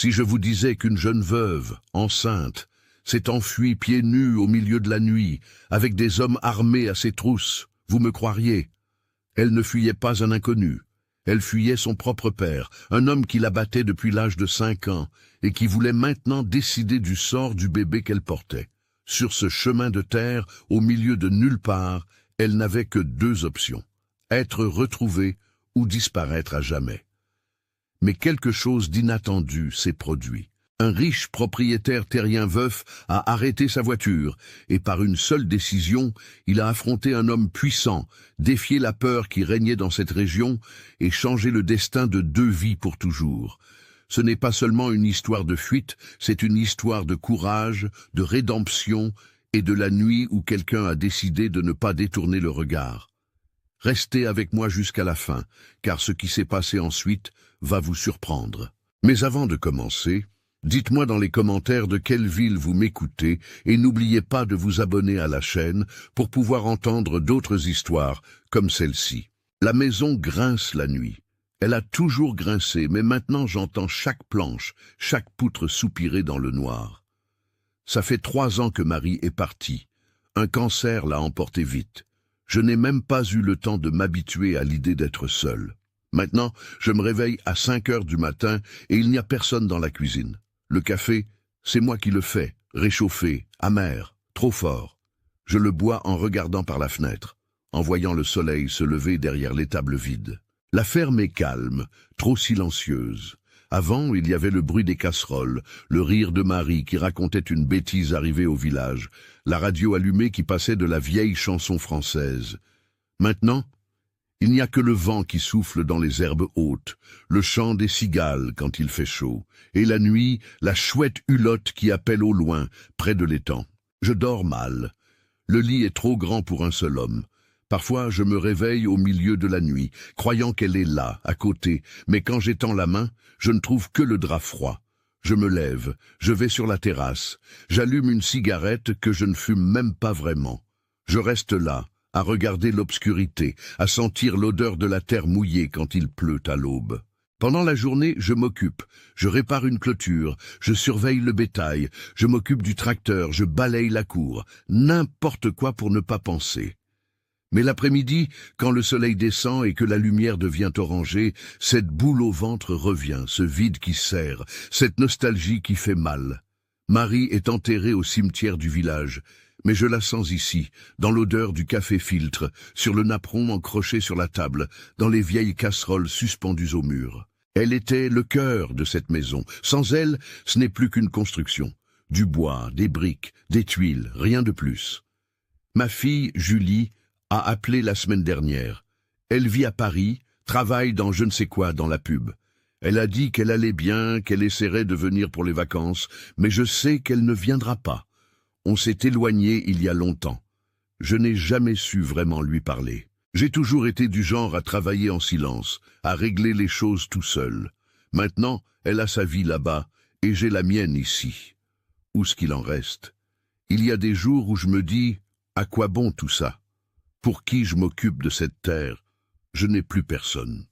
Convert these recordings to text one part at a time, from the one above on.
Si je vous disais qu'une jeune veuve, enceinte, s'est enfuie pieds nus au milieu de la nuit, avec des hommes armés à ses trousses, vous me croiriez? Elle ne fuyait pas un inconnu. Elle fuyait son propre père, un homme qui la battait depuis l'âge de 5 ans, et qui voulait maintenant décider du sort du bébé qu'elle portait. Sur ce chemin de terre, au milieu de nulle part, elle n'avait que 2 options, être retrouvée ou disparaître à jamais. Mais quelque chose d'inattendu s'est produit. Un riche propriétaire terrien veuf a arrêté sa voiture, et par une seule décision, il a affronté un homme puissant, défié la peur qui régnait dans cette région, et changé le destin de 2 vies pour toujours. Ce n'est pas seulement une histoire de fuite, c'est une histoire de courage, de rédemption, et de la nuit où quelqu'un a décidé de ne pas détourner le regard. Restez avec moi jusqu'à la fin, car ce qui s'est passé ensuite va vous surprendre. Mais avant de commencer, dites-moi dans les commentaires de quelle ville vous m'écoutez et n'oubliez pas de vous abonner à la chaîne pour pouvoir entendre d'autres histoires comme celle-ci. La maison grince la nuit. Elle a toujours grincé, mais maintenant j'entends chaque planche, chaque poutre soupirer dans le noir. Ça fait 3 ans que Marie est partie. Un cancer l'a emportée vite. Je n'ai même pas eu le temps de m'habituer à l'idée d'être seul. Maintenant, je me réveille à 5 heures du matin et il n'y a personne dans la cuisine. Le café, c'est moi qui le fais, réchauffé, amer, trop fort. Je le bois en regardant par la fenêtre, en voyant le soleil se lever derrière l'étable vide. La ferme est calme, trop silencieuse. Avant, il y avait le bruit des casseroles, le rire de Marie qui racontait une bêtise arrivée au village, la radio allumée qui passait de la vieille chanson française. Maintenant, il n'y a que le vent qui souffle dans les herbes hautes, le chant des cigales quand il fait chaud, et la nuit, la chouette hulotte qui appelle au loin, près de l'étang. Je dors mal. Le lit est trop grand pour un seul homme. Parfois, je me réveille au milieu de la nuit, croyant qu'elle est là, à côté, mais quand j'étends la main, je ne trouve que le drap froid. Je me lève, je vais sur la terrasse, j'allume une cigarette que je ne fume même pas vraiment. Je reste là, à regarder l'obscurité, à sentir l'odeur de la terre mouillée quand il pleut à l'aube. Pendant la journée, je m'occupe, je répare une clôture, je surveille le bétail, je m'occupe du tracteur, je balaye la cour, n'importe quoi pour ne pas penser. Mais l'après-midi, quand le soleil descend et que la lumière devient orangée, cette boule au ventre revient, ce vide qui serre, cette nostalgie qui fait mal. Marie est enterrée au cimetière du village, mais je la sens ici, dans l'odeur du café filtre, sur le napperon encroché sur la table, dans les vieilles casseroles suspendues au mur. Elle était le cœur de cette maison. Sans elle, ce n'est plus qu'une construction. Du bois, des briques, des tuiles, rien de plus. Ma fille, Julie, a appelé la semaine dernière. Elle vit à Paris, travaille dans je ne sais quoi dans la pub. Elle a dit qu'elle allait bien, qu'elle essaierait de venir pour les vacances, mais je sais qu'elle ne viendra pas. On s'est éloigné il y a longtemps. Je n'ai jamais su vraiment lui parler. J'ai toujours été du genre à travailler en silence, à régler les choses tout seul. Maintenant, elle a sa vie là-bas, et j'ai la mienne ici. Où est-ce qu'il en reste? Il y a des jours où je me dis, à quoi bon tout ça? Pour qui je m'occupe de cette terre? Je n'ai plus personne.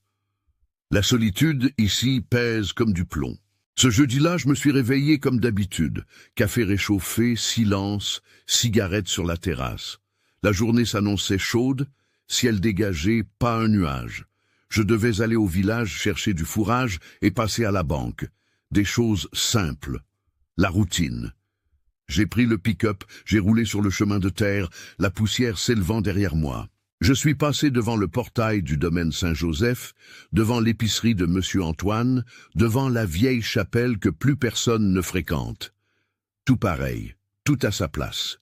La solitude, ici, pèse comme du plomb. Ce jeudi-là, je me suis réveillé comme d'habitude. Café réchauffé, silence, cigarette sur la terrasse. La journée s'annonçait chaude, ciel dégagé, pas un nuage. Je devais aller au village chercher du fourrage et passer à la banque. Des choses simples. La routine. J'ai pris le pick-up, j'ai roulé sur le chemin de terre, la poussière s'élevant derrière moi. Je suis passé devant le portail du domaine Saint-Joseph, devant l'épicerie de Monsieur Antoine, devant la vieille chapelle que plus personne ne fréquente. Tout pareil, tout à sa place.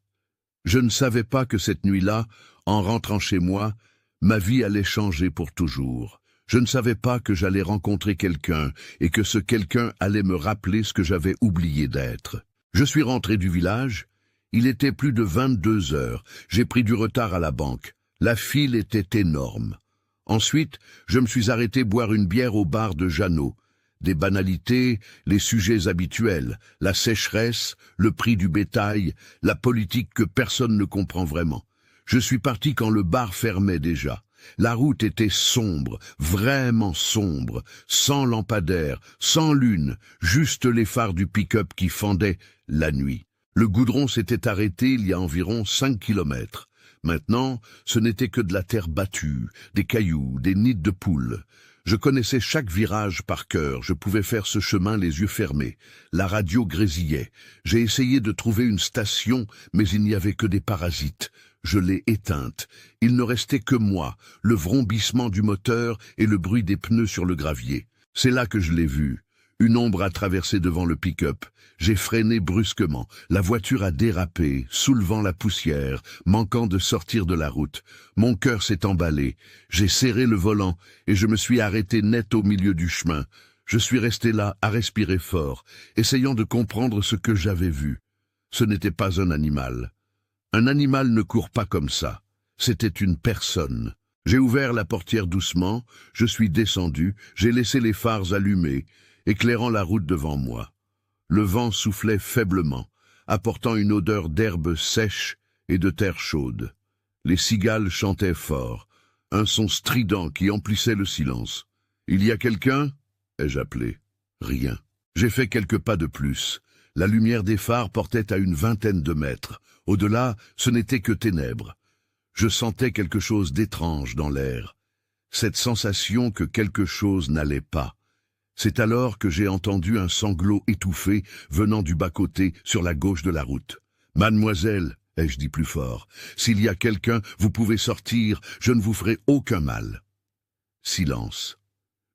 Je ne savais pas que cette nuit-là, en rentrant chez moi, ma vie allait changer pour toujours. Je ne savais pas que j'allais rencontrer quelqu'un et que ce quelqu'un allait me rappeler ce que j'avais oublié d'être. Je suis rentré du village, il était plus de 22 heures, j'ai pris du retard à la banque. La file était énorme. Ensuite, je me suis arrêté boire une bière au bar de Jeannot. Des banalités, les sujets habituels, la sécheresse, le prix du bétail, la politique que personne ne comprend vraiment. Je suis parti quand le bar fermait déjà. La route était sombre, vraiment sombre, sans lampadaire, sans lune, juste les phares du pick-up qui fendaient la nuit. Le goudron s'était arrêté il y a environ 5 kilomètres. Maintenant, ce n'était que de la terre battue, des cailloux, des nids de poules. Je connaissais chaque virage par cœur, je pouvais faire ce chemin les yeux fermés. La radio grésillait. J'ai essayé de trouver une station, mais il n'y avait que des parasites. Je l'ai éteinte. Il ne restait que moi, le vrombissement du moteur et le bruit des pneus sur le gravier. C'est là que je l'ai vu. Une ombre a traversé devant le pick-up. J'ai freiné brusquement. La voiture a dérapé, soulevant la poussière, manquant de sortir de la route. Mon cœur s'est emballé. J'ai serré le volant et je me suis arrêté net au milieu du chemin. Je suis resté là, à respirer fort, essayant de comprendre ce que j'avais vu. Ce n'était pas un animal. Un animal ne court pas comme ça. C'était une personne. J'ai ouvert la portière doucement, je suis descendu, j'ai laissé les phares allumés, éclairant la route devant moi. Le vent soufflait faiblement, apportant une odeur d'herbe sèche et de terre chaude. Les cigales chantaient fort, un son strident qui emplissait le silence. « Il y a quelqu'un » ai-je appelé. Rien. J'ai fait quelques pas de plus. La lumière des phares portait à une vingtaine de mètres. Au-delà, ce n'était que ténèbres. Je sentais quelque chose d'étrange dans l'air. Cette sensation que quelque chose n'allait pas. C'est alors que j'ai entendu un sanglot étouffé venant du bas-côté sur la gauche de la route. « Mademoiselle » ai-je dit plus fort, « s'il y a quelqu'un, vous pouvez sortir, je ne vous ferai aucun mal. » Silence.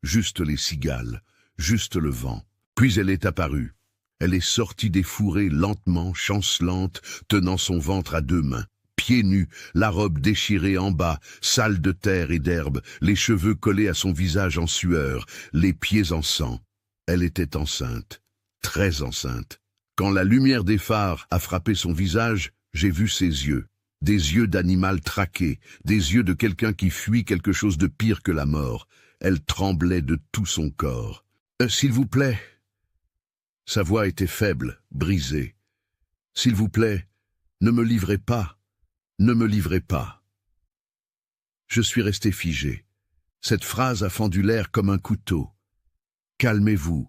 Juste les cigales, juste le vent. Puis elle est apparue. Elle est sortie des fourrés lentement, chancelante, tenant son ventre à 2 mains. Pieds nus, la robe déchirée en bas, sale de terre et d'herbe, les cheveux collés à son visage en sueur, les pieds en sang. Elle était enceinte, très enceinte. Quand la lumière des phares a frappé son visage, j'ai vu ses yeux. Des yeux d'animal traqué, des yeux de quelqu'un qui fuit quelque chose de pire que la mort. Elle tremblait de tout son corps. « S'il vous plaît » Sa voix était faible, brisée. « S'il vous plaît, ne me livrez pas. Ne me livrez pas. » Je suis resté figé. Cette phrase a fendu l'air comme un couteau. « Calmez-vous, »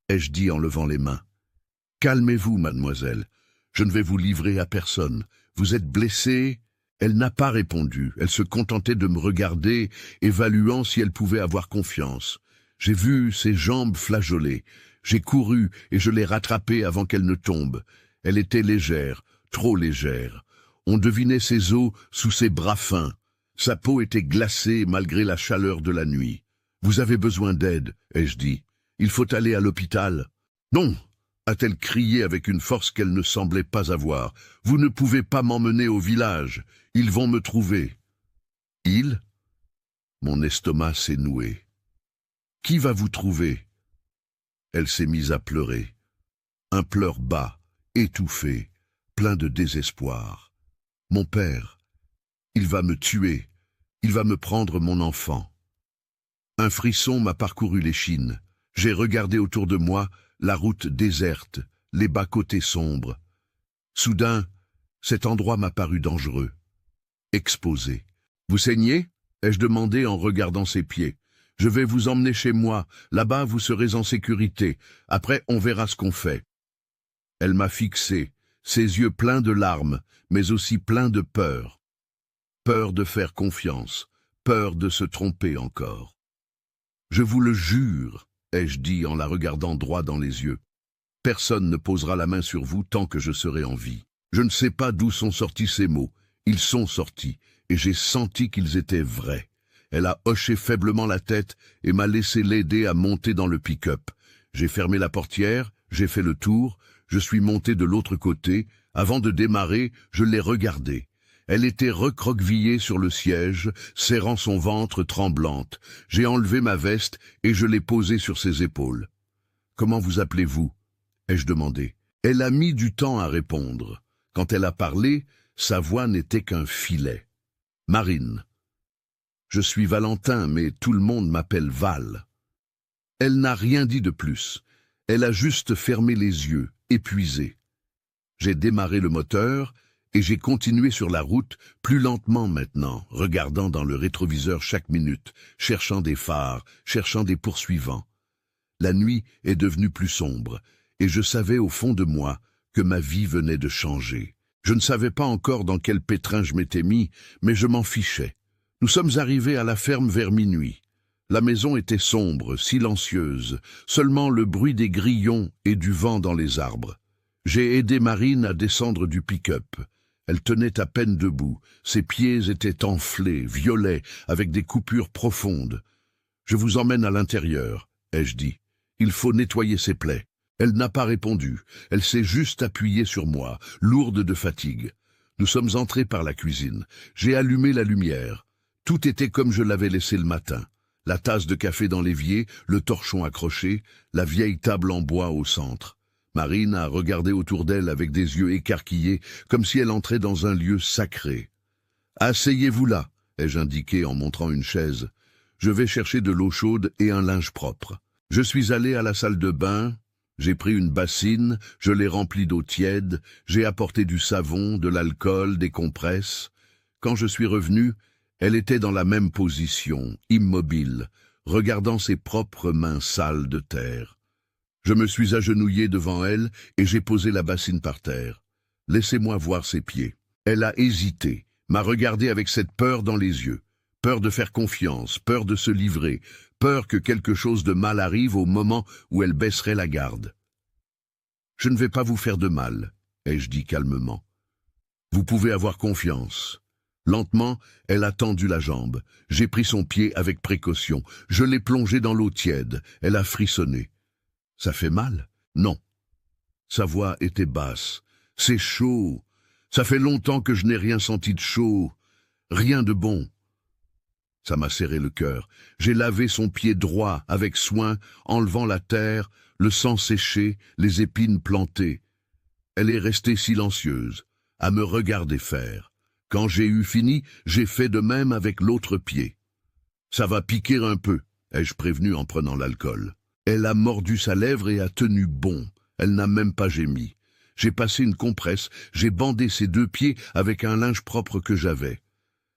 ai-je dit en levant les mains. « Calmez-vous, mademoiselle. Je ne vais vous livrer à personne. Vous êtes blessée ?» Elle n'a pas répondu. Elle se contentait de me regarder, évaluant si elle pouvait avoir confiance. J'ai vu ses jambes flageoler. J'ai couru et je l'ai rattrapée avant qu'elle ne tombe. Elle était légère, trop légère. On devinait ses os sous ses bras fins. Sa peau était glacée malgré la chaleur de la nuit. « Vous avez besoin d'aide » ai-je dit. « Il faut aller à l'hôpital. »« Non » a-t-elle crié avec une force qu'elle ne semblait pas avoir. « Vous ne pouvez pas m'emmener au village. Ils vont me trouver. »« Ils » Mon estomac s'est noué. « Qui va vous trouver ?» Elle s'est mise à pleurer. Un pleur bas, étouffé, plein de désespoir. « Mon père, il va me tuer. Il va me prendre mon enfant. » Un frisson m'a parcouru l'échine. J'ai regardé autour de moi, la route déserte, les bas-côtés sombres. Soudain, cet endroit m'a paru dangereux. Exposé. « Vous saignez » ai-je demandé en regardant ses pieds. « Je vais vous emmener chez moi. Là-bas, vous serez en sécurité. Après, on verra ce qu'on fait. » Elle m'a fixé, ses yeux pleins de larmes, mais aussi pleins de peur. Peur de faire confiance, peur de se tromper encore. « Je vous le jure » ai-je dit en la regardant droit dans les yeux. « Personne ne posera la main sur vous tant que je serai en vie. » Je ne sais pas d'où sont sortis ces mots. Ils sont sortis, et j'ai senti qu'ils étaient vrais. Elle a hoché faiblement la tête et m'a laissé l'aider à monter dans le pick-up. J'ai fermé la portière, j'ai fait le tour, je suis monté de l'autre côté. Avant de démarrer, je l'ai regardée. Elle était recroquevillée sur le siège, serrant son ventre tremblante. J'ai enlevé ma veste et je l'ai posée sur ses épaules. « Comment vous appelez-vous » ai-je demandé. Elle a mis du temps à répondre. Quand elle a parlé, sa voix n'était qu'un filet. « Marine. »« Je suis Valentin, mais tout le monde m'appelle Val. » Elle n'a rien dit de plus. Elle a juste fermé les yeux, épuisée. J'ai démarré le moteur Et j'ai continué sur la route, plus lentement maintenant, regardant dans le rétroviseur chaque minute, cherchant des phares, cherchant des poursuivants. La nuit est devenue plus sombre, et je savais au fond de moi que ma vie venait de changer. Je ne savais pas encore dans quel pétrin je m'étais mis, mais je m'en fichais. Nous sommes arrivés à la ferme vers minuit. La maison était sombre, silencieuse, seulement le bruit des grillons et du vent dans les arbres. J'ai aidé Marine à descendre du pick-up. Elle tenait à peine debout, ses pieds étaient enflés, violets, avec des coupures profondes. « Je vous emmène à l'intérieur », ai-je dit. « Il faut nettoyer ses plaies. » Elle n'a pas répondu, elle s'est juste appuyée sur moi, lourde de fatigue. Nous sommes entrés par la cuisine. J'ai allumé la lumière. Tout était comme je l'avais laissé le matin. La tasse de café dans l'évier, le torchon accroché, la vieille table en bois au centre. Marine a regardé autour d'elle avec des yeux écarquillés, comme si elle entrait dans un lieu sacré. « Asseyez-vous là », ai-je indiqué en montrant une chaise. « Je vais chercher de l'eau chaude et un linge propre. » Je suis allé à la salle de bain, j'ai pris une bassine, je l'ai remplie d'eau tiède, j'ai apporté du savon, de l'alcool, des compresses. Quand je suis revenu, elle était dans la même position, immobile, regardant ses propres mains sales de terre. Je me suis agenouillé devant elle et j'ai posé la bassine par terre. Laissez-moi voir ses pieds. Elle a hésité, m'a regardé avec cette peur dans les yeux. Peur de faire confiance, peur de se livrer, peur que quelque chose de mal arrive au moment où elle baisserait la garde. « Je ne vais pas vous faire de mal », ai-je dit calmement. « Vous pouvez avoir confiance. » Lentement, elle a tendu la jambe. J'ai pris son pied avec précaution. Je l'ai plongé dans l'eau tiède. Elle a frissonné. « Ça fait mal ?»« Non. » Sa voix était basse. « C'est chaud. Ça fait longtemps que je n'ai rien senti de chaud. Rien de bon. » Ça m'a serré le cœur. J'ai lavé son pied droit avec soin, enlevant la terre, le sang séché, les épines plantées. Elle est restée silencieuse, à me regarder faire. Quand j'ai eu fini, j'ai fait de même avec l'autre pied. « Ça va piquer un peu », ai-je prévenu en prenant l'alcool. Elle a mordu sa lèvre et a tenu bon. Elle n'a même pas gémi. J'ai passé une compresse, j'ai bandé ses deux pieds avec un linge propre que j'avais.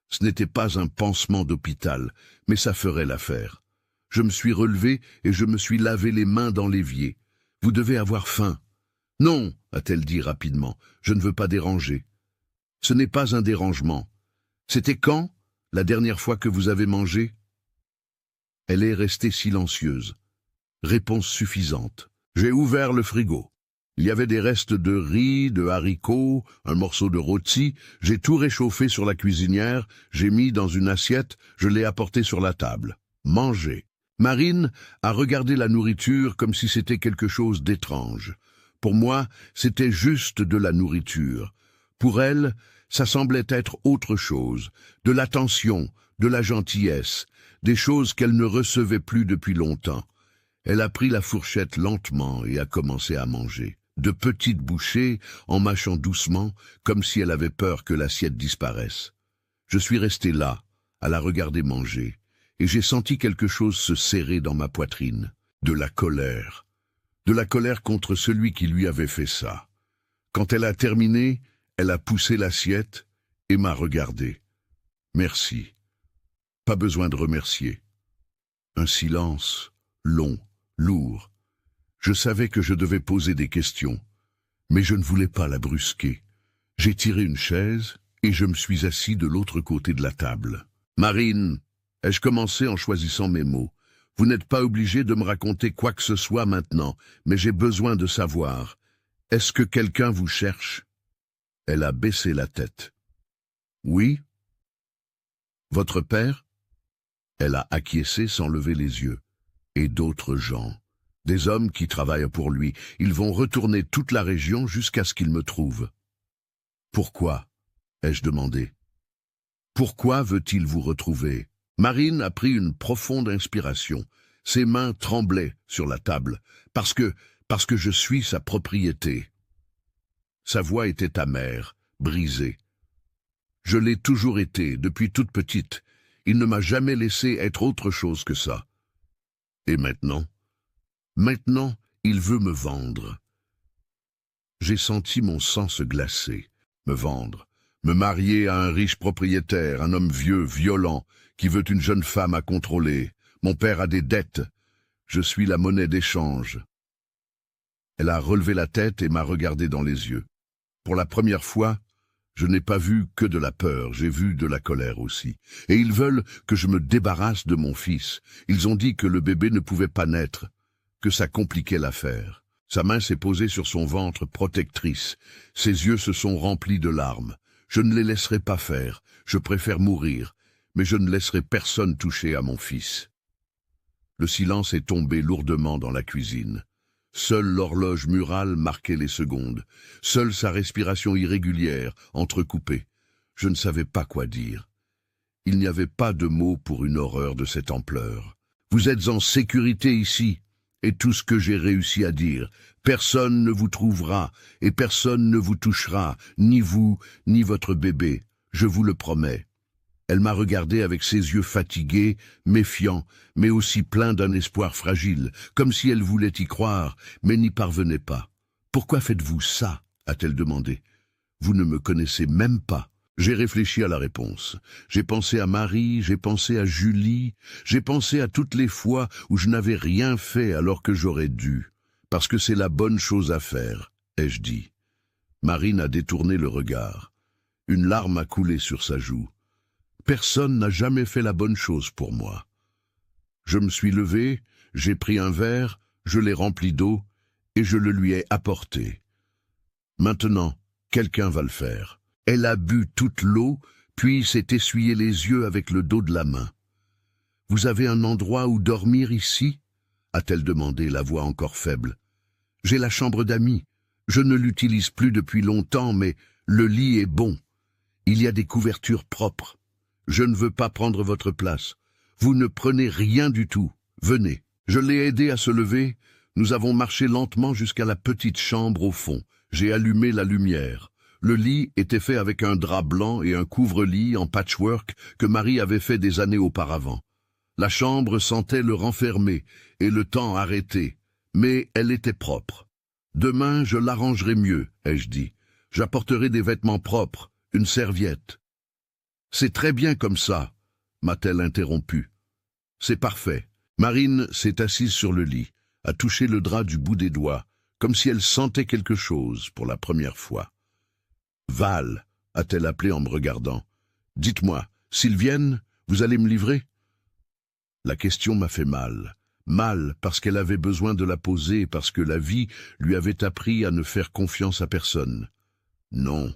Ce n'était pas un pansement d'hôpital, mais ça ferait l'affaire. Je me suis relevé et je me suis lavé les mains dans l'évier. « Vous devez avoir faim. »« Non, » a-t-elle dit rapidement, « je ne veux pas déranger. »« Ce n'est pas un dérangement. C'était quand, la dernière fois que vous avez mangé ?» Elle est restée silencieuse. Réponse suffisante. J'ai ouvert le frigo. Il y avait des restes de riz, de haricots, un morceau de rôti. J'ai tout réchauffé sur la cuisinière, j'ai mis dans une assiette, je l'ai apporté sur la table. Manger. Marine a regardé la nourriture comme si c'était quelque chose d'étrange. Pour moi, c'était juste de la nourriture. Pour elle, ça semblait être autre chose, de l'attention, de la gentillesse, des choses qu'elle ne recevait plus depuis longtemps. Elle a pris la fourchette lentement et a commencé à manger. De petites bouchées, en mâchant doucement, comme si elle avait peur que l'assiette disparaisse. Je suis resté là, à la regarder manger, et j'ai senti quelque chose se serrer dans ma poitrine. De la colère. De la colère contre celui qui lui avait fait ça. Quand elle a terminé, elle a poussé l'assiette et m'a regardé. Merci. Pas besoin de remercier. Un silence, long, lourd. Je savais que je devais poser des questions, mais je ne voulais pas la brusquer. J'ai tiré une chaise et je me suis assis de l'autre côté de la table. « Marine, ai-je commencé en choisissant mes mots. Vous n'êtes pas obligée de me raconter quoi que ce soit maintenant, mais j'ai besoin de savoir. Est-ce que quelqu'un vous cherche ?» Elle a baissé la tête. « Oui. »« Votre père ?» Elle a acquiescé sans lever les yeux. « Et d'autres gens. Des hommes qui travaillent pour lui. Ils vont retourner toute la région jusqu'à ce qu'ils me trouvent. »« Pourquoi ?» ai-je demandé. « Pourquoi veut-il vous retrouver ?» Marine a pris une profonde inspiration. Ses mains tremblaient sur la table. « Parce que je suis sa propriété. » Sa voix était amère, brisée. « Je l'ai toujours été, depuis toute petite. Il ne m'a jamais laissé être autre chose que ça. Et maintenant ? Maintenant, il veut me vendre. » J'ai senti mon sang se glacer. Me vendre, me marier à un riche propriétaire, un homme vieux, violent, qui veut une jeune femme à contrôler. Mon père a des dettes. Je suis la monnaie d'échange. Elle a relevé la tête et m'a regardé dans les yeux. Pour la première fois, je n'ai pas vu que de la peur, j'ai vu de la colère aussi. Et ils veulent que je me débarrasse de mon fils. Ils ont dit que le bébé ne pouvait pas naître, que ça compliquait l'affaire. Sa main s'est posée sur son ventre protectrice. Ses yeux se sont remplis de larmes. Je ne les laisserai pas faire. Je préfère mourir, mais je ne laisserai personne toucher à mon fils. Le silence est tombé lourdement dans la cuisine. Seule l'horloge murale marquait les secondes. Seule sa respiration irrégulière, entrecoupée. Je ne savais pas quoi dire. Il n'y avait pas de mots pour une horreur de cette ampleur. Vous êtes en sécurité ici, et tout ce que j'ai réussi à dire. Personne ne vous trouvera, et personne ne vous touchera, ni vous, ni votre bébé. Je vous le promets. Elle m'a regardé avec ses yeux fatigués, méfiants, mais aussi pleins d'un espoir fragile, comme si elle voulait y croire, mais n'y parvenait pas. « Pourquoi faites-vous ça ?» a-t-elle demandé. « Vous ne me connaissez même pas. » J'ai réfléchi à la réponse. J'ai pensé à Marie, j'ai pensé à Julie, j'ai pensé à toutes les fois où je n'avais rien fait alors que j'aurais dû. Parce que c'est la bonne chose à faire, ai-je dit. Marine a détourné le regard. Une larme a coulé sur sa joue. Personne n'a jamais fait la bonne chose pour moi. Je me suis levé, j'ai pris un verre, je l'ai rempli d'eau, et je le lui ai apporté. Maintenant, quelqu'un va le faire. Elle a bu toute l'eau, puis s'est essuyé les yeux avec le dos de la main. « Vous avez un endroit où dormir ici ?» a-t-elle demandé, la voix encore faible. « J'ai la chambre d'amis. Je ne l'utilise plus depuis longtemps, mais le lit est bon. Il y a des couvertures propres. Je ne veux pas prendre votre place. Vous ne prenez rien du tout. Venez. » Je l'ai aidé à se lever. Nous avons marché lentement jusqu'à la petite chambre au fond. J'ai allumé la lumière. Le lit était fait avec un drap blanc et un couvre-lit en patchwork que Marie avait fait des années auparavant. La chambre sentait le renfermer et le temps arrêté, mais elle était propre. « Demain, je l'arrangerai mieux, ai-je dit. J'apporterai des vêtements propres, une serviette. »« C'est très bien comme ça, » m'a-t-elle interrompu. « C'est parfait. » Marine s'est assise sur le lit, a touché le drap du bout des doigts, comme si elle sentait quelque chose pour la première fois. « Val, » a-t-elle appelé en me regardant. « Dites-moi, s'ils viennent, vous allez me livrer ?» La question m'a fait mal. Mal parce qu'elle avait besoin de la poser et parce que la vie lui avait appris à ne faire confiance à personne. « Non, »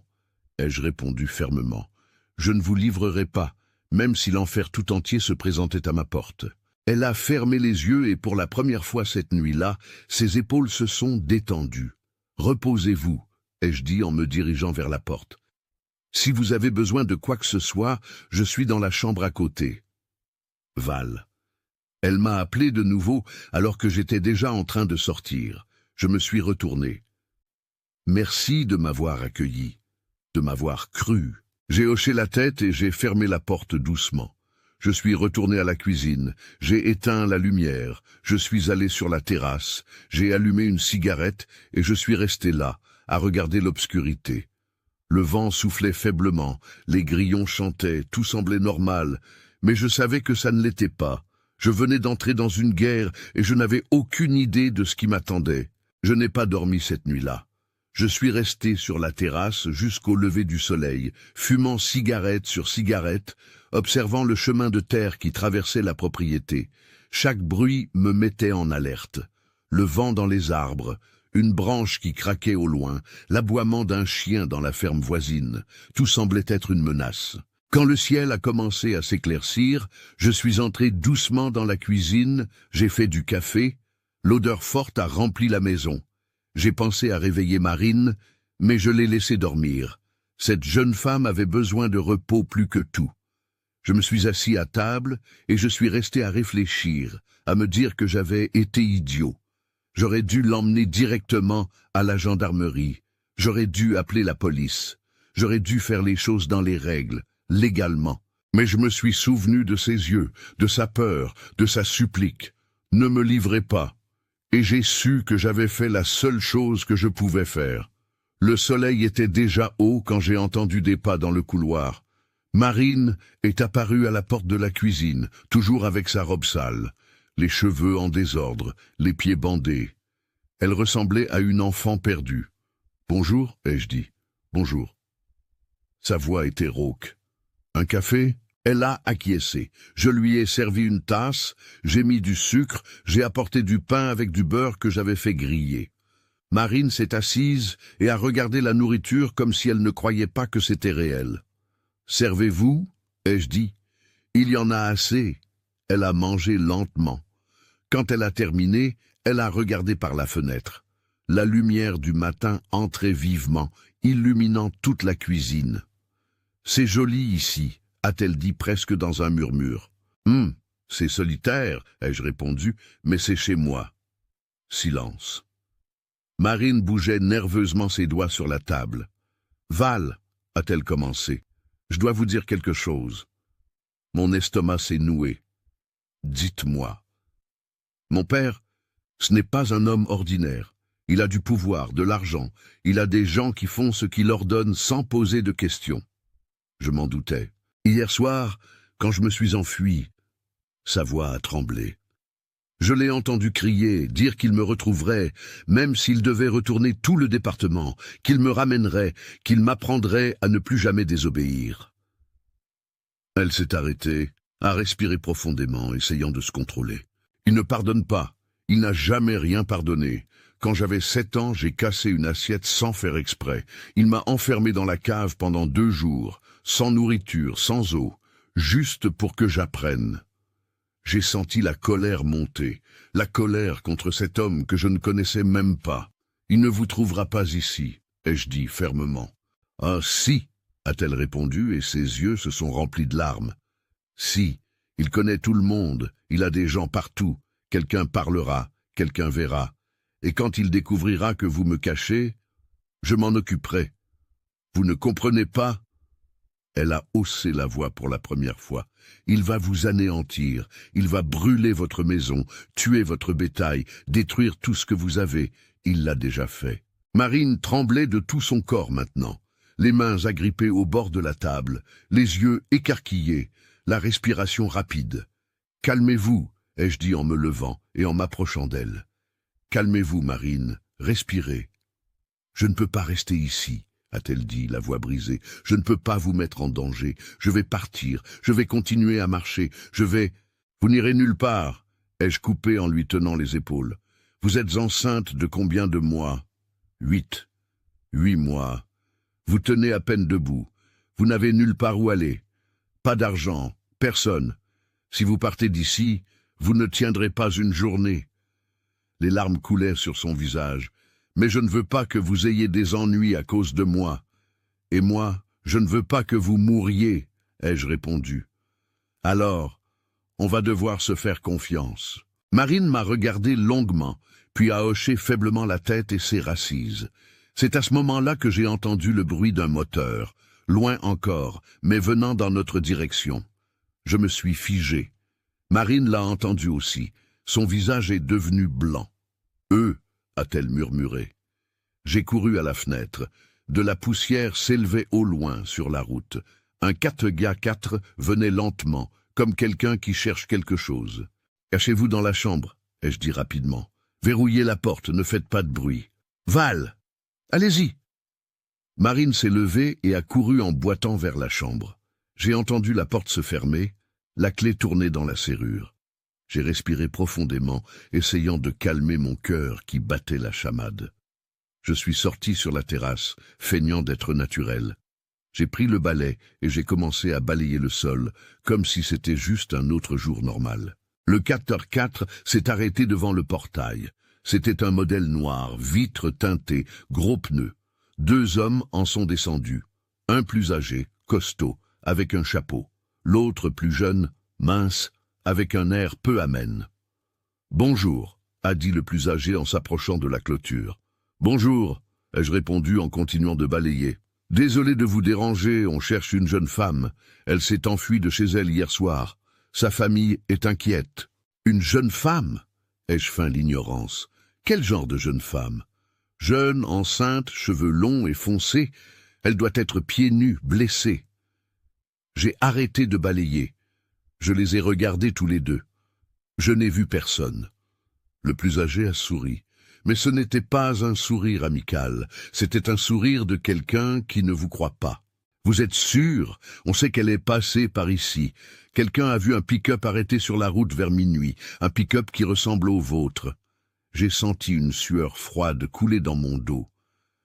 ai-je répondu fermement. « Je ne vous livrerai pas, même si l'enfer tout entier se présentait à ma porte. » Elle a fermé les yeux et pour la première fois cette nuit-là, ses épaules se sont détendues. « Reposez-vous, » ai-je dit en me dirigeant vers la porte. « Si vous avez besoin de quoi que ce soit, je suis dans la chambre à côté. » Val. Elle m'a appelé de nouveau alors que j'étais déjà en train de sortir. Je me suis retourné. Merci de m'avoir accueilli, de m'avoir cru. J'ai hoché la tête et j'ai fermé la porte doucement. Je suis retourné à la cuisine, j'ai éteint la lumière, je suis allé sur la terrasse, j'ai allumé une cigarette et je suis resté là, à regarder l'obscurité. Le vent soufflait faiblement, les grillons chantaient, tout semblait normal, mais je savais que ça ne l'était pas. Je venais d'entrer dans une guerre et je n'avais aucune idée de ce qui m'attendait. Je n'ai pas dormi cette nuit-là. Je suis resté sur la terrasse jusqu'au lever du soleil, fumant cigarette sur cigarette, observant le chemin de terre qui traversait la propriété. Chaque bruit me mettait en alerte. Le vent dans les arbres, une branche qui craquait au loin, l'aboiement d'un chien dans la ferme voisine, tout semblait être une menace. Quand le ciel a commencé à s'éclaircir, je suis entré doucement dans la cuisine, j'ai fait du café, l'odeur forte a rempli la maison. J'ai pensé à réveiller Marine, mais je l'ai laissée dormir. Cette jeune femme avait besoin de repos plus que tout. Je me suis assis à table et je suis resté à réfléchir, à me dire que j'avais été idiot. J'aurais dû l'emmener directement à la gendarmerie. J'aurais dû appeler la police. J'aurais dû faire les choses dans les règles, légalement. Mais je me suis souvenu de ses yeux, de sa peur, de sa supplique. Ne me livrez pas. Et j'ai su que j'avais fait la seule chose que je pouvais faire. Le soleil était déjà haut quand j'ai entendu des pas dans le couloir. Marine est apparue à la porte de la cuisine, toujours avec sa robe sale, les cheveux en désordre, les pieds bandés. Elle ressemblait à une enfant perdue. « Bonjour » ai-je dit. « Bonjour ». Sa voix était rauque. « Un café ?» Elle a acquiescé. Je lui ai servi une tasse, j'ai mis du sucre, j'ai apporté du pain avec du beurre que j'avais fait griller. Marine s'est assise et a regardé la nourriture comme si elle ne croyait pas que c'était réel. « Servez-vous » ai-je dit. « Il y en a assez. » Elle a mangé lentement. Quand elle a terminé, elle a regardé par la fenêtre. La lumière du matin entrait vivement, illuminant toute la cuisine. « C'est joli ici », a-t-elle dit presque dans un murmure. « C'est solitaire », ai-je répondu, « mais c'est chez moi. » Silence. Marine bougeait nerveusement ses doigts sur la table. « Val », a-t-elle commencé, « je dois vous dire quelque chose. » Mon estomac s'est noué. « Dites-moi. » Mon père, ce n'est pas un homme ordinaire. Il a du pouvoir, de l'argent. Il a des gens qui font ce qu'il ordonne sans poser de questions. Je m'en doutais. Hier soir, quand je me suis enfui, sa voix a tremblé. Je l'ai entendu crier, dire qu'il me retrouverait, même s'il devait retourner tout le département, qu'il me ramènerait, qu'il m'apprendrait à ne plus jamais désobéir. Elle s'est arrêtée, a respiré profondément, essayant de se contrôler. Il ne pardonne pas. Il n'a jamais rien pardonné. Quand j'avais 7 ans, j'ai cassé une assiette sans faire exprès. Il m'a enfermé dans la cave pendant 2 jours, sans nourriture, sans eau, juste pour que j'apprenne. J'ai senti la colère monter, la colère contre cet homme que je ne connaissais même pas. Il ne vous trouvera pas ici, ai-je dit fermement. Ah si, a-t-elle répondu et ses yeux se sont remplis de larmes. Si, il connaît tout le monde, il a des gens partout, quelqu'un parlera, quelqu'un verra. Et quand il découvrira que vous me cachez, je m'en occuperai. Vous ne comprenez pas ? Elle a haussé la voix pour la première fois. Il va vous anéantir, il va brûler votre maison, tuer votre bétail, détruire tout ce que vous avez. Il l'a déjà fait. Marine tremblait de tout son corps maintenant, les mains agrippées au bord de la table, les yeux écarquillés, la respiration rapide. « Calmez-vous » ai-je dit en me levant et en m'approchant d'elle. « Calmez-vous, Marine, respirez. »« Je ne peux pas rester ici. » a-t-elle dit, la voix brisée. « Je ne peux pas vous mettre en danger. Je vais partir. Je vais continuer à marcher. Je vais... »« Vous n'irez nulle part, » ai-je coupé en lui tenant les épaules. « Vous êtes enceinte de combien de mois ? » 8. 8 mois. Vous tenez à peine debout. Vous n'avez nulle part où aller. Pas d'argent. Personne. Si vous partez d'ici, vous ne tiendrez pas une journée. Les larmes coulaient sur son visage. Mais je ne veux pas que vous ayez des ennuis à cause de moi. Et moi, je ne veux pas que vous mouriez, ai-je répondu. Alors, on va devoir se faire confiance. Marine m'a regardé longuement, puis a hoché faiblement la tête et s'est rassise. C'est à ce moment-là que j'ai entendu le bruit d'un moteur, loin encore, mais venant dans notre direction. Je me suis figé. Marine l'a entendu aussi. Son visage est devenu blanc. « Eux » a-t-elle murmuré. J'ai couru à la fenêtre. De la poussière s'élevait au loin sur la route. Un 4x4 venait lentement, comme quelqu'un qui cherche quelque chose. « Cachez-vous dans la chambre » ai-je dit rapidement. « Verrouillez la porte, ne faites pas de bruit. »« Val, allez-y » Marine s'est levée et a couru en boitant vers la chambre. J'ai entendu la porte se fermer, la clé tourner dans la serrure. J'ai respiré profondément, essayant de calmer mon cœur qui battait la chamade. Je suis sorti sur la terrasse, feignant d'être naturel. J'ai pris le balai et j'ai commencé à balayer le sol, comme si c'était juste un autre jour normal. Le 4x4 s'est arrêté devant le portail. C'était un modèle noir, vitre teintée, gros pneus. 2 hommes en sont descendus. Un plus âgé, costaud, avec un chapeau. L'autre plus jeune, mince, avec un air peu amène. « Bonjour » a dit le plus âgé en s'approchant de la clôture. « Bonjour » ai-je répondu en continuant de balayer. « Désolé de vous déranger, on cherche une jeune femme. Elle s'est enfuie de chez elle hier soir. Sa famille est inquiète. »« Une jeune femme » ai-je feint l'ignorance. « Quel genre de jeune femme ?»« Jeune, enceinte, cheveux longs et foncés, elle doit être pieds nus, blessée. J'ai arrêté de balayer. Je les ai regardés tous les deux. Je n'ai vu personne. Le plus âgé a souri. Mais ce n'était pas un sourire amical, c'était un sourire de quelqu'un qui ne vous croit pas. Vous êtes sûr? On sait qu'elle est passée par ici. Quelqu'un a vu un pick-up arrêté sur la route vers minuit, un pick-up qui ressemble au vôtre. J'ai senti une sueur froide couler dans mon dos.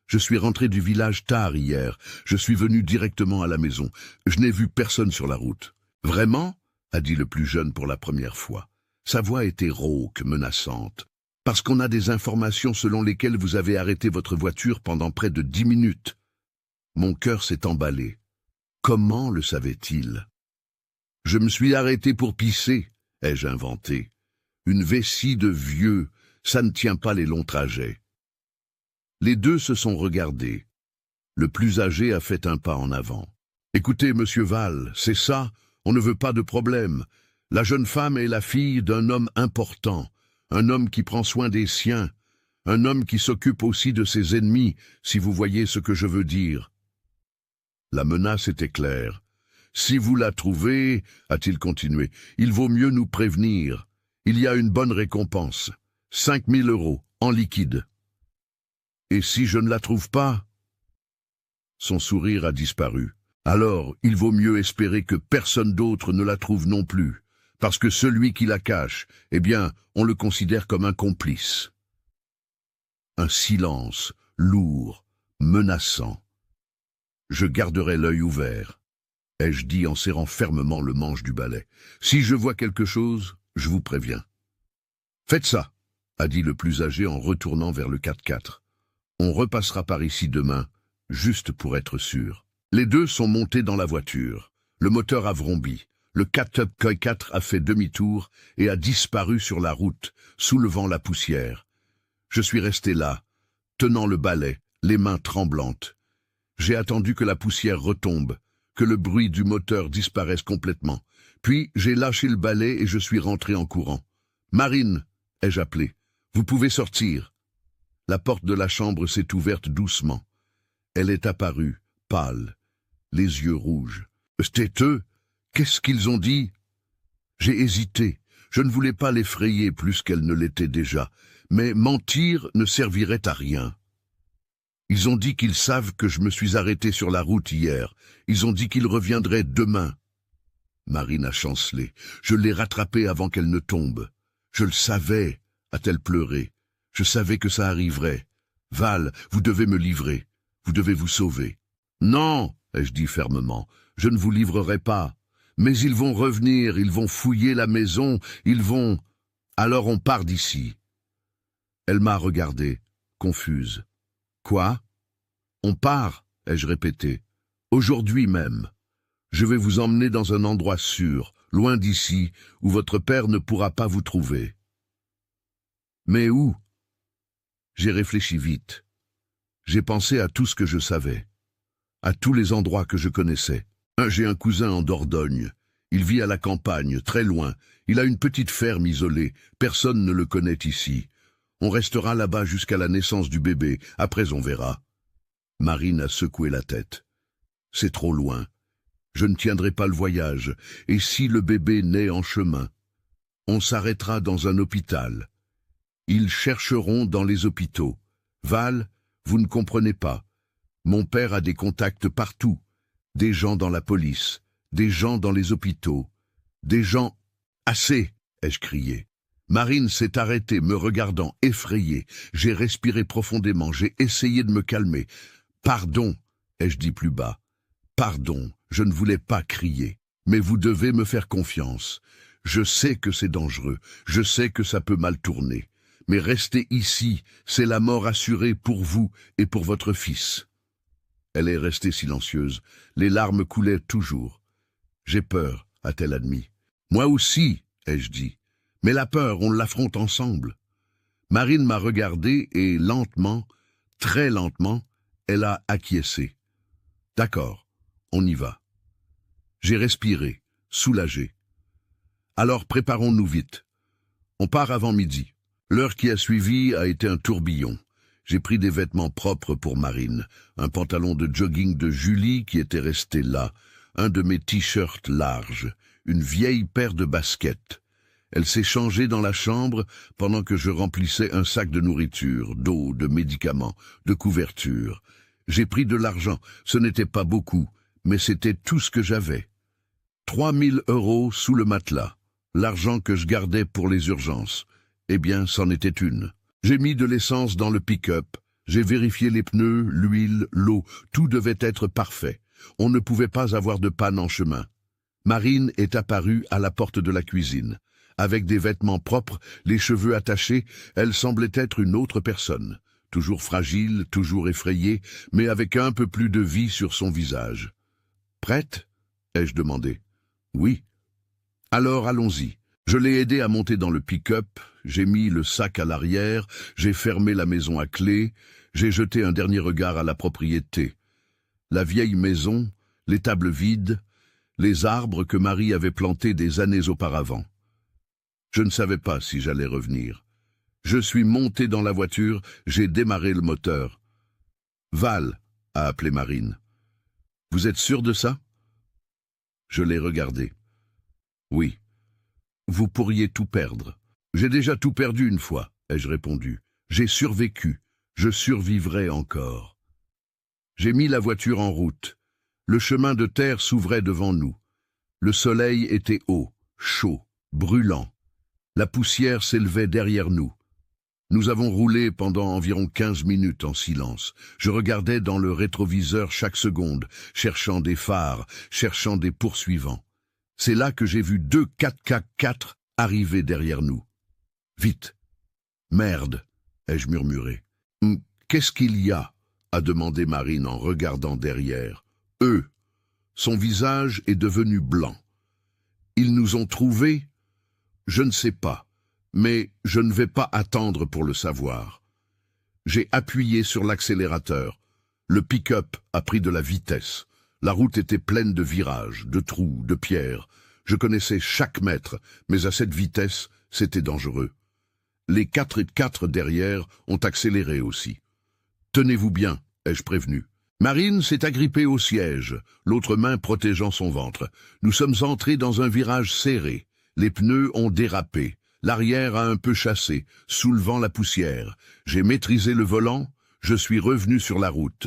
Je suis rentré du village tard hier. Je suis venu directement à la maison. Je n'ai vu personne sur la route. Vraiment? A dit le plus jeune pour la première fois. Sa voix était rauque, menaçante. Parce qu'on a des informations selon lesquelles vous avez arrêté votre voiture pendant près de 10 minutes. Mon cœur s'est emballé. Comment le savait-il? Je me suis arrêté pour pisser, ai-je inventé. Une vessie de vieux, ça ne tient pas les longs trajets. Les deux se sont regardés. Le plus âgé a fait un pas en avant. Écoutez, monsieur Val, c'est ça, on ne veut pas de problème. La jeune femme est la fille d'un homme important, un homme qui prend soin des siens, un homme qui s'occupe aussi de ses ennemis, si vous voyez ce que je veux dire. La menace était claire. Si vous la trouvez, a-t-il continué, il vaut mieux nous prévenir. Il y a une bonne récompense. 5 000 € en liquide. Et si je ne la trouve pas? Son sourire a disparu. Alors, il vaut mieux espérer que personne d'autre ne la trouve non plus, parce que celui qui la cache, eh bien, on le considère comme un complice. Un silence, lourd, menaçant. Je garderai l'œil ouvert, ai-je dit en serrant fermement le manche du balai. Si je vois quelque chose, je vous préviens. Faites ça, a dit le plus âgé en retournant vers le 4x4. On repassera par ici demain, juste pour être sûr. Les deux sont montés dans la voiture. Le moteur a vrombi. Le 4x4 a fait demi-tour et a disparu sur la route, soulevant la poussière. Je suis resté là, tenant le balai, les mains tremblantes. J'ai attendu que la poussière retombe, que le bruit du moteur disparaisse complètement. Puis j'ai lâché le balai et je suis rentré en courant. « Marine !» ai-je appelé. « Vous pouvez sortir. » La porte de la chambre s'est ouverte doucement. Elle est apparue, pâle, les yeux rouges. « C'était eux. Qu'est-ce qu'ils ont dit ?» J'ai hésité. Je ne voulais pas l'effrayer plus qu'elle ne l'était déjà. Mais mentir ne servirait à rien. Ils ont dit qu'ils savent que je me suis arrêté sur la route hier. Ils ont dit qu'ils reviendraient demain. Marine a chancelé. Je l'ai rattrapée avant qu'elle ne tombe. Je le savais, a-t-elle pleuré. Je savais que ça arriverait. Val, vous devez me livrer. Vous devez vous sauver. Non, ai-je dit fermement, je ne vous livrerai pas. Mais ils vont revenir, ils vont fouiller la maison, ils vont... Alors on part d'ici. Elle m'a regardé, confuse. Quoi? On part, ai-je répété. Aujourd'hui même. Je vais vous emmener dans un endroit sûr, loin d'ici, où votre père ne pourra pas vous trouver. Mais où? J'ai réfléchi vite. J'ai pensé à tout ce que je savais, à tous les endroits que je connaissais. J'ai un cousin en Dordogne. Il vit à la campagne, très loin. Il a une petite ferme isolée. Personne ne le connaît ici. On restera là-bas jusqu'à la naissance du bébé. Après, on verra. Marine a secoué la tête. C'est trop loin. Je ne tiendrai pas le voyage. Et si le bébé naît en chemin? On s'arrêtera dans un hôpital. Ils chercheront dans les hôpitaux. Val, vous ne comprenez pas. Mon père a des contacts partout. Des gens dans la police, des gens dans les hôpitaux, des gens... Assez, ai-je crié. Marine s'est arrêtée, me regardant, effrayée. J'ai respiré profondément, j'ai essayé de me calmer. Pardon, ai-je dit plus bas. Pardon, je ne voulais pas crier. Mais vous devez me faire confiance. Je sais que c'est dangereux, je sais que ça peut mal tourner. Mais rester ici, c'est la mort assurée pour vous et pour votre fils. Elle est restée silencieuse. Les larmes coulaient toujours. « J'ai peur », a-t-elle admis. « Moi aussi », ai-je dit. « Mais la peur, on l'affronte ensemble. » Marine m'a regardé et lentement, très lentement, elle a acquiescé. « D'accord, on y va. » J'ai respiré, soulagé. « Alors préparons-nous vite. On part avant midi. » L'heure qui a suivi a été un tourbillon. J'ai pris des vêtements propres pour Marine, un pantalon de jogging de Julie qui était resté là, un de mes t-shirts larges, une vieille paire de baskets. Elle s'est changée dans la chambre pendant que je remplissais un sac de nourriture, d'eau, de médicaments, de couvertures. J'ai pris de l'argent, ce n'était pas beaucoup, mais c'était tout ce que j'avais. 3 000 € sous le matelas, l'argent que je gardais pour les urgences. Eh bien, c'en était une. J'ai mis de l'essence dans le pick-up, j'ai vérifié les pneus, l'huile, l'eau, tout devait être parfait. On ne pouvait pas avoir de panne en chemin. Marine est apparue à la porte de la cuisine. Avec des vêtements propres, les cheveux attachés, elle semblait être une autre personne. Toujours fragile, toujours effrayée, mais avec un peu plus de vie sur son visage. « Prête ?» ai-je demandé. « Oui. »« Alors allons-y. » Je l'ai aidé à monter dans le pick-up, j'ai mis le sac à l'arrière, j'ai fermé la maison à clé, j'ai jeté un dernier regard à la propriété. La vieille maison, les tables vides, les arbres que Marie avait plantés des années auparavant. Je ne savais pas si j'allais revenir. Je suis monté dans la voiture, j'ai démarré le moteur. « Val » a appelé Marine. « Vous êtes sûr de ça ?» Je l'ai regardé. « Oui. » « Vous pourriez tout perdre. »« J'ai déjà tout perdu une fois, » ai-je répondu. « J'ai survécu. Je survivrai encore. » J'ai mis la voiture en route. Le chemin de terre s'ouvrait devant nous. Le soleil était haut, chaud, brûlant. La poussière s'élevait derrière nous. Nous avons roulé pendant environ 15 minutes en silence. Je regardais dans le rétroviseur chaque seconde, cherchant des phares, cherchant des poursuivants. C'est là que j'ai vu 2 4x4 arriver derrière nous. « Vite !»« Merde !» ai-je murmuré. « Qu'est-ce qu'il y a ?» a demandé Marine en regardant derrière. « Eux !» Son visage est devenu blanc. « Ils nous ont trouvés ?» Je ne sais pas, mais je ne vais pas attendre pour le savoir. J'ai appuyé sur l'accélérateur. Le pick-up a pris de la vitesse. La route était pleine de virages, de trous, de pierres. Je connaissais chaque mètre, mais à cette vitesse, c'était dangereux. Les 4x4 derrière ont accéléré aussi. « Tenez-vous bien », ai-je prévenu. Marine s'est agrippée au siège, l'autre main protégeant son ventre. Nous sommes entrés dans un virage serré. Les pneus ont dérapé. L'arrière a un peu chassé, soulevant la poussière. J'ai maîtrisé le volant. Je suis revenu sur la route.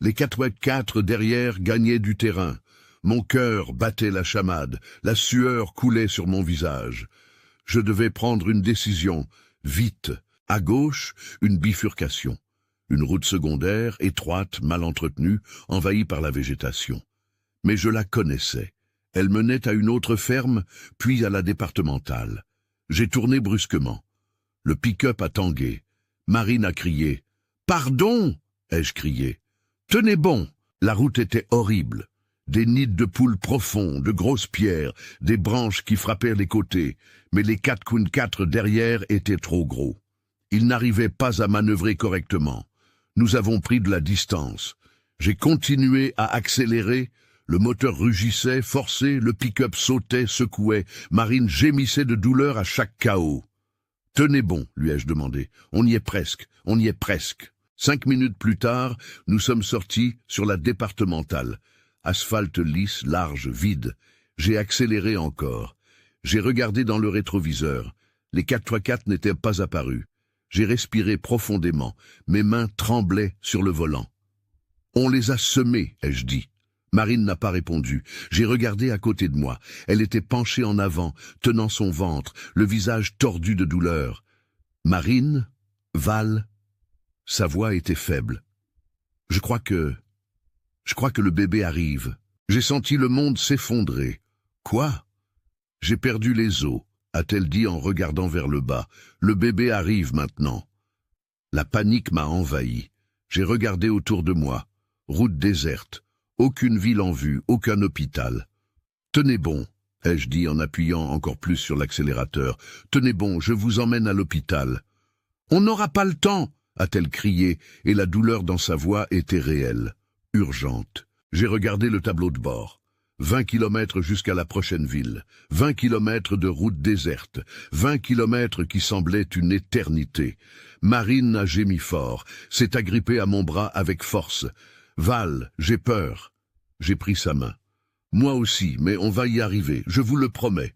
Les 4x4 derrière gagnaient du terrain. Mon cœur battait la chamade, la sueur coulait sur mon visage. Je devais prendre une décision, vite. À gauche, une bifurcation. Une route secondaire, étroite, mal entretenue, envahie par la végétation. Mais je la connaissais. Elle menait à une autre ferme, puis à la départementale. J'ai tourné brusquement. Le pick-up a tangué. Marine a crié. « Pardon !» ai-je crié. « Tenez bon !» La route était horrible. Des nids de poules profonds, de grosses pierres, des branches qui frappaient les côtés, mais les 4x4 derrière étaient trop gros. Ils n'arrivaient pas à manœuvrer correctement. Nous avons pris de la distance. J'ai continué à accélérer. Le moteur rugissait, forçait, le pick-up sautait, secouait. Marine gémissait de douleur à chaque chaos. « Tenez bon », lui ai-je demandé. « On y est presque, on y est presque. » 5 minutes plus tard, nous sommes sortis sur la départementale. Asphalte lisse, large, vide. J'ai accéléré encore. J'ai regardé dans le rétroviseur. Les 4x4 n'étaient pas apparus. J'ai respiré profondément. Mes mains tremblaient sur le volant. « On les a semés », ai-je dit. Marine n'a pas répondu. J'ai regardé à côté de moi. Elle était penchée en avant, tenant son ventre, le visage tordu de douleur. « Marine ? Val ?» Sa voix était faible. « Je crois que le bébé arrive. » J'ai senti le monde s'effondrer. « Quoi ?» « J'ai perdu les os, » a-t-elle dit en regardant vers le bas. « Le bébé arrive maintenant. » La panique m'a envahi. J'ai regardé autour de moi. Route déserte. Aucune ville en vue, aucun hôpital. « Tenez bon », ai-je dit en appuyant encore plus sur l'accélérateur. « Tenez bon, je vous emmène à l'hôpital. »« On n'aura pas le temps !» a-t-elle crié, et la douleur dans sa voix était réelle, urgente. J'ai regardé le tableau de bord. 20 kilomètres jusqu'à la prochaine ville, 20 kilomètres de route déserte, 20 kilomètres qui semblaient une éternité. Marine a gémi fort, s'est agrippée à mon bras avec force. « Val, j'ai peur. » J'ai pris sa main. « Moi aussi, mais on va y arriver, je vous le promets. »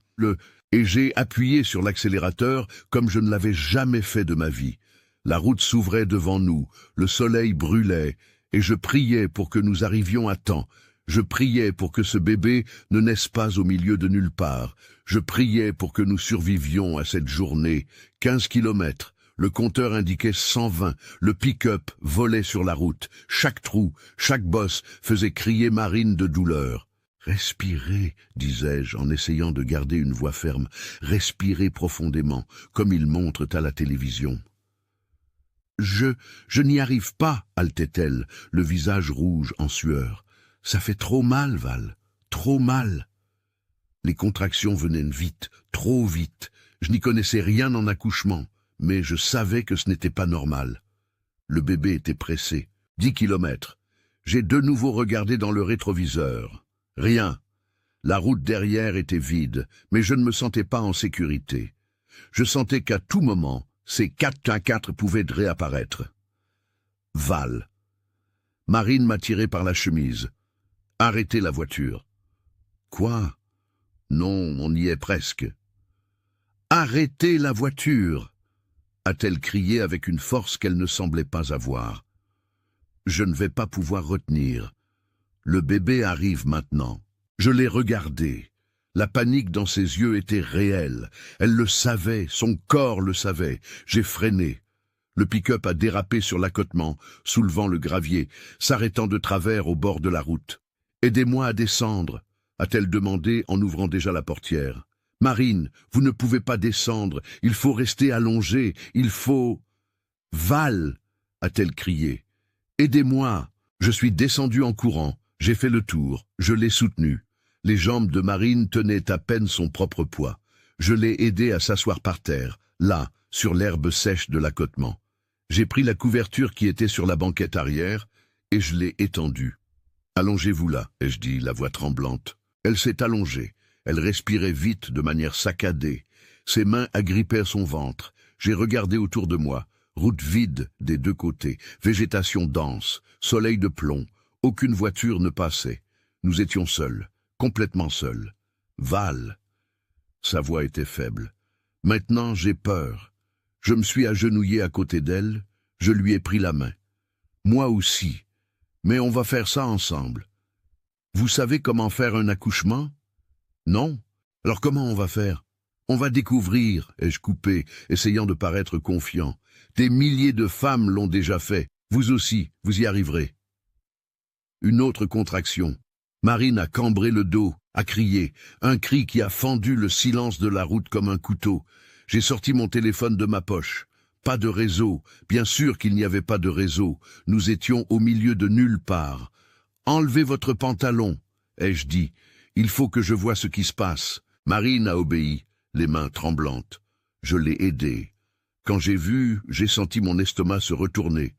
Et j'ai appuyé sur l'accélérateur comme je ne l'avais jamais fait de ma vie. La route s'ouvrait devant nous, le soleil brûlait, et je priais pour que nous arrivions à temps. Je priais pour que ce bébé ne naisse pas au milieu de nulle part. Je priais pour que nous survivions à cette journée. 15 kilomètres. Le compteur indiquait 120. Le pick-up volait sur la route. Chaque trou, chaque bosse faisait crier Marine de douleur. « Respirez, disais-je en essayant de garder une voix ferme. Respirez profondément, comme ils montrent à la télévision. » Je n'y arrive pas, haletait-elle, le visage rouge en sueur. « Ça fait trop mal, Val, trop mal. » Les contractions venaient vite, trop vite. Je n'y connaissais rien en accouchement, mais je savais que ce n'était pas normal. Le bébé était pressé. 10 kilomètres. J'ai de nouveau regardé dans le rétroviseur. Rien. La route derrière était vide, mais je ne me sentais pas en sécurité. Je sentais qu'à tout moment, ces 4x4 pouvaient réapparaître. Val. Marine m'a tiré par la chemise. Arrêtez la voiture. Quoi? Non, on y est presque. Arrêtez la voiture, a-t-elle crié avec une force qu'elle ne semblait pas avoir. Je ne vais pas pouvoir retenir. Le bébé arrive maintenant. Je l'ai regardé. La panique dans ses yeux était réelle. Elle le savait, son corps le savait. J'ai freiné. Le pick-up a dérapé sur l'accotement, soulevant le gravier, s'arrêtant de travers au bord de la route. « Aidez-moi à descendre », a-t-elle demandé en ouvrant déjà la portière. « Marine, vous ne pouvez pas descendre, il faut rester allongé, il faut... »« Val !» a-t-elle crié. « Aidez-moi !» Je suis descendu en courant. J'ai fait le tour, je l'ai soutenu. Les jambes de Marine tenaient à peine son propre poids. Je l'ai aidé à s'asseoir par terre, là, sur l'herbe sèche de l'accotement. J'ai pris la couverture qui était sur la banquette arrière et je l'ai étendue. « Allongez-vous là », ai-je dit, la voix tremblante. Elle s'est allongée. Elle respirait vite, de manière saccadée. Ses mains agrippaient son ventre. J'ai regardé autour de moi. Route vide des deux côtés, végétation dense, soleil de plomb. Aucune voiture ne passait. Nous étions seuls, complètement seuls. Val. Sa voix était faible. Maintenant, j'ai peur. Je me suis agenouillé à côté d'elle. Je lui ai pris la main. Moi aussi. Mais on va faire ça ensemble. Vous savez comment faire un accouchement? Non? Alors comment on va faire? On va découvrir, ai-je coupé, essayant de paraître confiant. Des milliers de femmes l'ont déjà fait. Vous aussi, vous y arriverez. Une autre contraction. Marine a cambré le dos, a crié, un cri qui a fendu le silence de la route comme un couteau. J'ai sorti mon téléphone de ma poche. Pas de réseau, bien sûr qu'il n'y avait pas de réseau. Nous étions au milieu de nulle part. « Enlevez votre pantalon », ai-je dit. « Il faut que je voie ce qui se passe. » Marine a obéi, les mains tremblantes. Je l'ai aidée. Quand j'ai vu, j'ai senti mon estomac se retourner.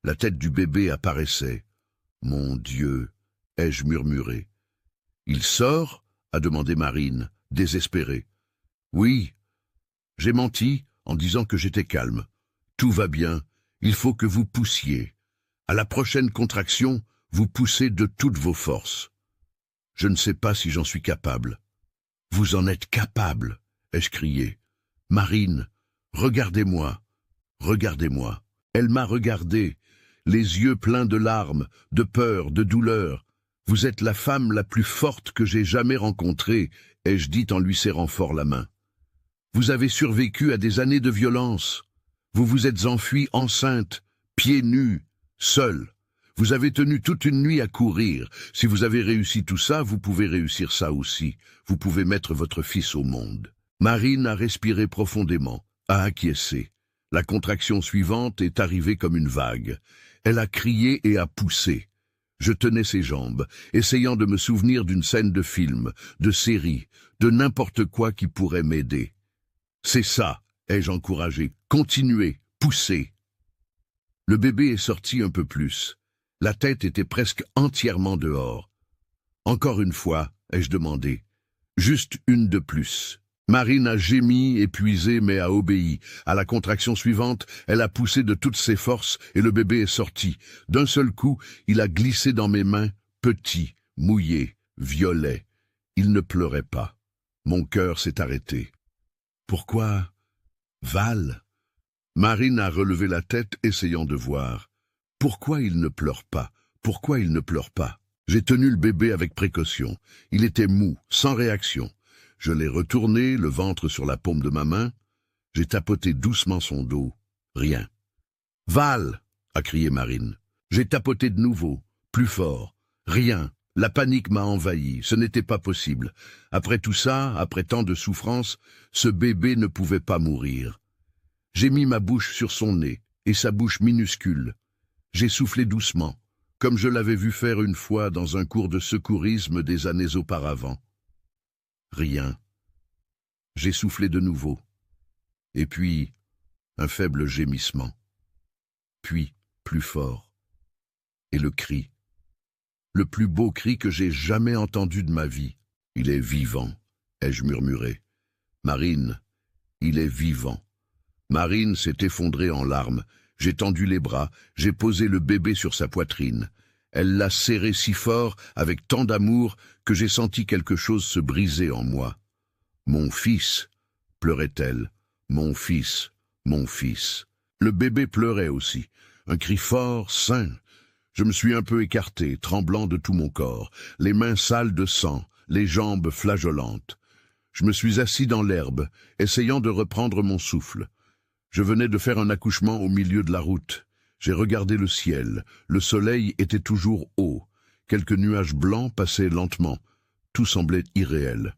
La tête du bébé apparaissait. « Mon Dieu !» ai-je murmuré. « Il sort ?» a demandé Marine, désespérée. « Oui. » J'ai menti en disant que j'étais calme. « Tout va bien. Il faut que vous poussiez. À la prochaine contraction, vous poussez de toutes vos forces. » Je ne sais pas si j'en suis capable. « Vous en êtes capable !» ai-je crié. « Marine, regardez-moi. Regardez-moi. » Elle m'a regardé, les yeux pleins de larmes, de peur, de douleur. « Vous êtes la femme la plus forte que j'ai jamais rencontrée, » ai-je dit en lui serrant fort la main. « Vous avez survécu à des années de violence. Vous vous êtes enfuie enceinte, pieds nus, seule. Vous avez tenu toute une nuit à courir. Si vous avez réussi tout ça, vous pouvez réussir ça aussi. Vous pouvez mettre votre fils au monde. » Marine a respiré profondément, a acquiescé. La contraction suivante est arrivée comme une vague. Elle a crié et a poussé. Je tenais ses jambes, essayant de me souvenir d'une scène de film, de série, de n'importe quoi qui pourrait m'aider. « C'est ça !» ai-je encouragé. « Continuez, poussez !» Le bébé est sorti un peu plus. La tête était presque entièrement dehors. « Encore une fois, » ai-je demandé. Juste une de plus. Marine a gémi, épuisée, mais a obéi. À la contraction suivante, elle a poussé de toutes ses forces et le bébé est sorti. D'un seul coup, il a glissé dans mes mains, petit, mouillé, violet. Il ne pleurait pas. Mon cœur s'est arrêté. Pourquoi Val? Marine a relevé la tête, essayant de voir. Pourquoi il ne pleure pas? Pourquoi il ne pleure pas? J'ai tenu le bébé avec précaution. Il était mou, sans réaction. Je l'ai retourné, le ventre sur la paume de ma main. J'ai tapoté doucement son dos. Rien. « Val !» a crié Marine. J'ai tapoté de nouveau, plus fort. Rien. La panique m'a envahi. Ce n'était pas possible. Après tout ça, après tant de souffrance, ce bébé ne pouvait pas mourir. J'ai mis ma bouche sur son nez, et sa bouche minuscule. J'ai soufflé doucement, comme je l'avais vu faire une fois dans un cours de secourisme des années auparavant. Rien. J'ai soufflé de nouveau. Et puis, un faible gémissement. Puis, plus fort. Et le cri. Le plus beau cri que j'ai jamais entendu de ma vie. Il est vivant, ai-je murmuré. Marine, il est vivant. Marine s'est effondrée en larmes. J'ai tendu les bras, j'ai posé le bébé sur sa poitrine. Elle l'a serré si fort, avec tant d'amour, que j'ai senti quelque chose se briser en moi. « Mon fils !» pleurait-elle. « Mon fils, mon fils !» Le bébé pleurait aussi. Un cri fort, sain. Je me suis un peu écarté, tremblant de tout mon corps, les mains sales de sang, les jambes flageolantes. Je me suis assis dans l'herbe, essayant de reprendre mon souffle. Je venais de faire un accouchement au milieu de la route. J'ai regardé le ciel. Le soleil était toujours haut. Quelques nuages blancs passaient lentement. Tout semblait irréel.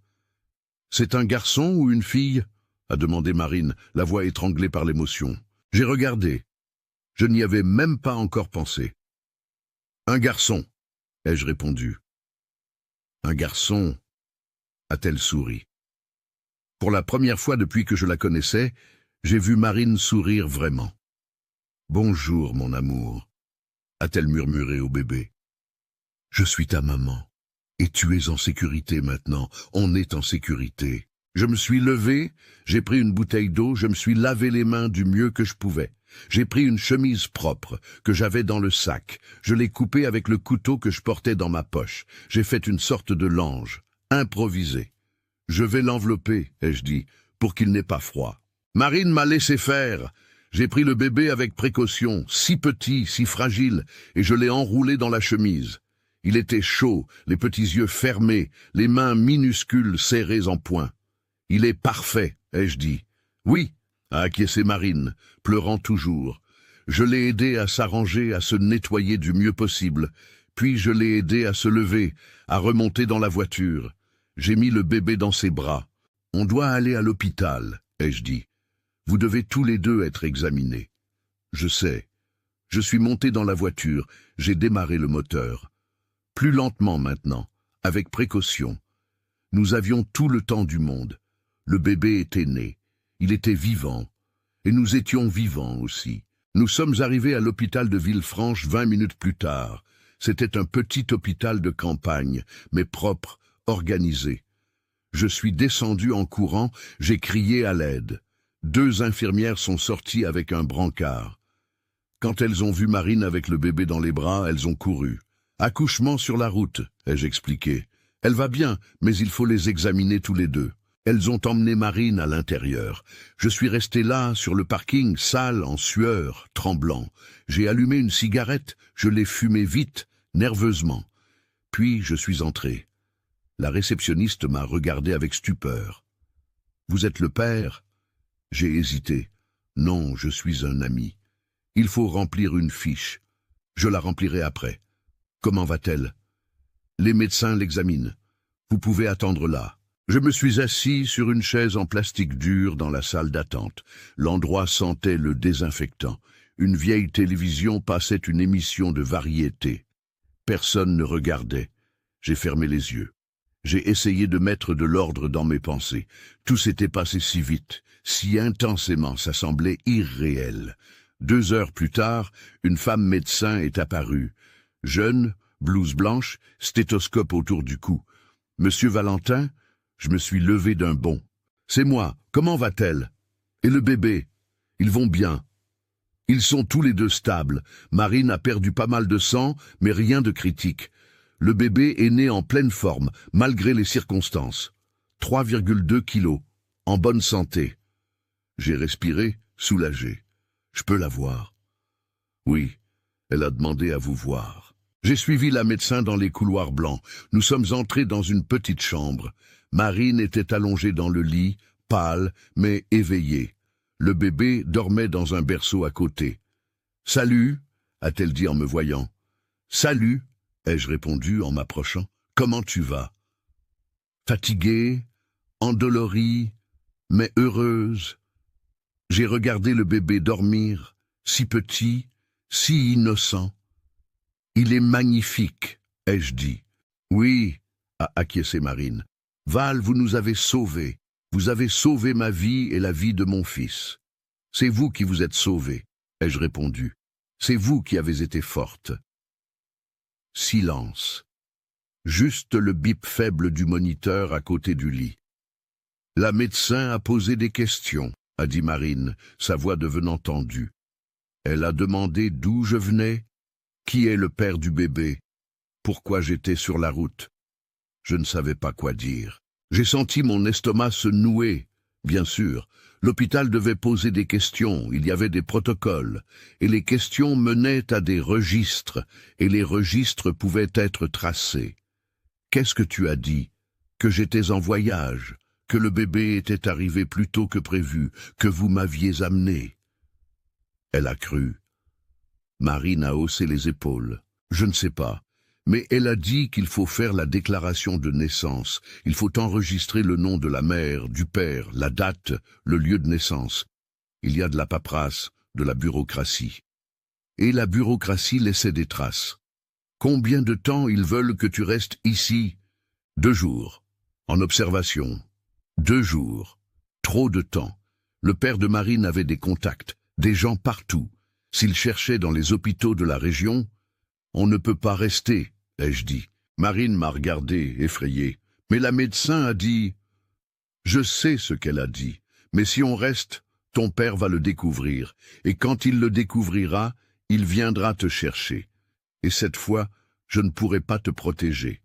« C'est un garçon ou une fille ?» a demandé Marine, la voix étranglée par l'émotion. J'ai regardé. Je n'y avais même pas encore pensé. « Un garçon », ai-je répondu. « Un garçon », a-t-elle souri. Pour la première fois depuis que je la connaissais, j'ai vu Marine sourire vraiment. « Bonjour, mon amour », a-t-elle murmuré au bébé. « Je suis ta maman, et tu es en sécurité maintenant, on est en sécurité. » Je me suis levé, j'ai pris une bouteille d'eau, je me suis lavé les mains du mieux que je pouvais. J'ai pris une chemise propre que j'avais dans le sac. Je l'ai coupée avec le couteau que je portais dans ma poche. J'ai fait une sorte de lange, improvisé. « Je vais l'envelopper », ai-je dit, pour qu'il n'ait pas froid. Marine m'a laissé faire. J'ai pris le bébé avec précaution, si petit, si fragile, et je l'ai enroulé dans la chemise. Il était chaud, les petits yeux fermés, les mains minuscules serrées en poing. « Il est parfait », ai-je dit. « Oui », a acquiescé Marine, pleurant toujours. Je l'ai aidé à s'arranger, à se nettoyer du mieux possible. Puis je l'ai aidé à se lever, à remonter dans la voiture. J'ai mis le bébé dans ses bras. « On doit aller à l'hôpital », ai-je dit. « Vous devez tous les deux être examinés. » Je sais. Je suis monté dans la voiture, j'ai démarré le moteur. Plus lentement maintenant, avec précaution. Nous avions tout le temps du monde. Le bébé était né. Il était vivant. Et nous étions vivants aussi. Nous sommes arrivés à l'hôpital de Villefranche 20 minutes plus tard. C'était un petit hôpital de campagne, mais propre, organisé. Je suis descendu en courant, j'ai crié à l'aide. 2 infirmières sont sorties avec un brancard. Quand elles ont vu Marine avec le bébé dans les bras, elles ont couru. « Accouchement sur la route », ai-je expliqué. « Elle va bien, mais il faut les examiner tous les deux. » Elles ont emmené Marine à l'intérieur. Je suis resté là, sur le parking, sale, en sueur, tremblant. J'ai allumé une cigarette, je l'ai fumée vite, nerveusement. Puis je suis entré. La réceptionniste m'a regardé avec stupeur. « Vous êtes le père ?» J'ai hésité. « Non, je suis un ami. Il faut remplir une fiche. Je la remplirai après. Comment va-t-elle ? » Les médecins l'examinent. Vous pouvez attendre là. Je me suis assis sur une chaise en plastique dur dans la salle d'attente. L'endroit sentait le désinfectant. Une vieille télévision passait une émission de variété. Personne ne regardait. J'ai fermé les yeux. J'ai essayé de mettre de l'ordre dans mes pensées. Tout s'était passé si vite, si intensément, ça semblait irréel. 2 heures plus tard, une femme médecin est apparue. Jeune, blouse blanche, stéthoscope autour du cou. Monsieur Valentin, je me suis levé d'un bond. C'est moi, comment va-t-elle? Et le bébé? Ils vont bien. Ils sont tous les deux stables. Marine a perdu pas mal de sang, mais rien de critique. Le bébé est né en pleine forme, malgré les circonstances. 3,2 kilos, en bonne santé. J'ai respiré, soulagé. Je peux la voir. Oui, elle a demandé à vous voir. J'ai suivi la médecin dans les couloirs blancs. Nous sommes entrés dans une petite chambre. Marine était allongée dans le lit, pâle, mais éveillée. Le bébé dormait dans un berceau à côté. « Salut » a-t-elle dit en me voyant. « Salut » ai-je répondu en m'approchant. « Comment tu vas » Fatiguée, endolorie, mais heureuse. J'ai regardé le bébé dormir, si petit, si innocent. « Il est magnifique » ai-je dit. « Oui » a acquiescé Marine. « Val, vous nous avez sauvés. Vous avez sauvé ma vie et la vie de mon fils. C'est vous qui vous êtes sauvée, ai-je répondu. C'est vous qui avez été forte. » Silence. Juste le bip faible du moniteur à côté du lit. « La médecin a posé des questions, » a dit Marine, sa voix devenant tendue. Elle a demandé d'où je venais, qui est le père du bébé, pourquoi j'étais sur la route. Je ne savais pas quoi dire. J'ai senti mon estomac se nouer. Bien sûr, l'hôpital devait poser des questions, il y avait des protocoles, et les questions menaient à des registres, et les registres pouvaient être tracés. Qu'est-ce que tu as dit? Que j'étais en voyage, que le bébé était arrivé plus tôt que prévu, que vous m'aviez amené. Elle a cru. Marine a haussé les épaules. Je ne sais pas. Mais elle a dit qu'il faut faire la déclaration de naissance. Il faut enregistrer le nom de la mère, du père, la date, le lieu de naissance. Il y a de la paperasse, de la bureaucratie. Et la bureaucratie laissait des traces. Combien de temps ils veulent que tu restes ici? 2 jours. En observation. 2 jours. Trop de temps. Le père de Marine avait des contacts, des gens partout. S'il cherchait dans les hôpitaux de la région, on ne peut pas rester. Ai-je dit. Marine m'a regardé, effrayée. Mais la médecin a dit... Je sais ce qu'elle a dit, mais si on reste, ton père va le découvrir, et quand il le découvrira, il viendra te chercher. Et cette fois, je ne pourrai pas te protéger.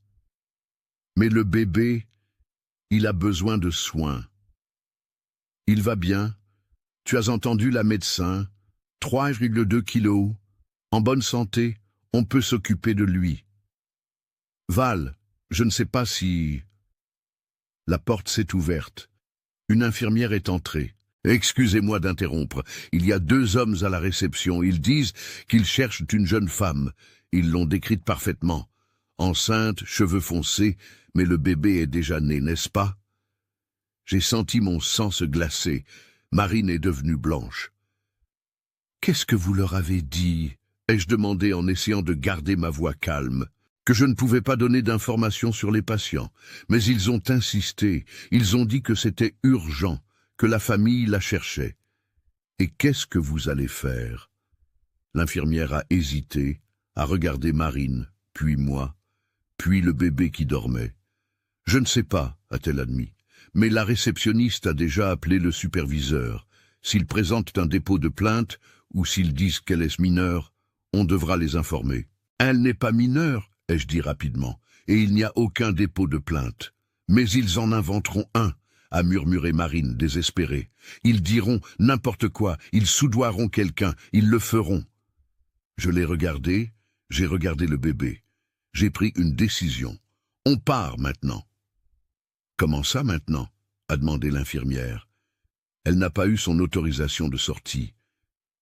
Mais le bébé, il a besoin de soins. Il va bien. Tu as entendu la médecin. 3,2 kilos. En bonne santé, on peut s'occuper de lui. Val, je ne sais pas si... La porte s'est ouverte. Une infirmière est entrée. Excusez-moi d'interrompre. Il y a 2 hommes à la réception. Ils disent qu'ils cherchent une jeune femme. Ils l'ont décrite parfaitement. Enceinte, cheveux foncés, mais le bébé est déjà né, n'est-ce pas? J'ai senti mon sang se glacer. Marine est devenue blanche. Qu'est-ce que vous leur avez dit? Ai-je demandé en essayant de garder ma voix calme. Que je ne pouvais pas donner d'informations sur les patients, mais ils ont insisté, ils ont dit que c'était urgent, que la famille la cherchait. Et qu'est-ce que vous allez faire? L'infirmière a hésité, a regardé Marine, puis moi, puis le bébé qui dormait. Je ne sais pas, a-t-elle admis, mais la réceptionniste a déjà appelé le superviseur. S'ils présentent un dépôt de plainte, ou s'ils disent qu'elle est mineure, on devra les informer. Elle n'est pas mineure, ai-je dit rapidement, et il n'y a aucun dépôt de plainte. Mais ils en inventeront un, a murmuré Marine, désespérée. Ils diront n'importe quoi, ils soudoieront quelqu'un, ils le feront. Je l'ai regardé, j'ai regardé le bébé. J'ai pris une décision. On part maintenant. Comment ça maintenant? A demandé l'infirmière. Elle n'a pas eu son autorisation de sortie.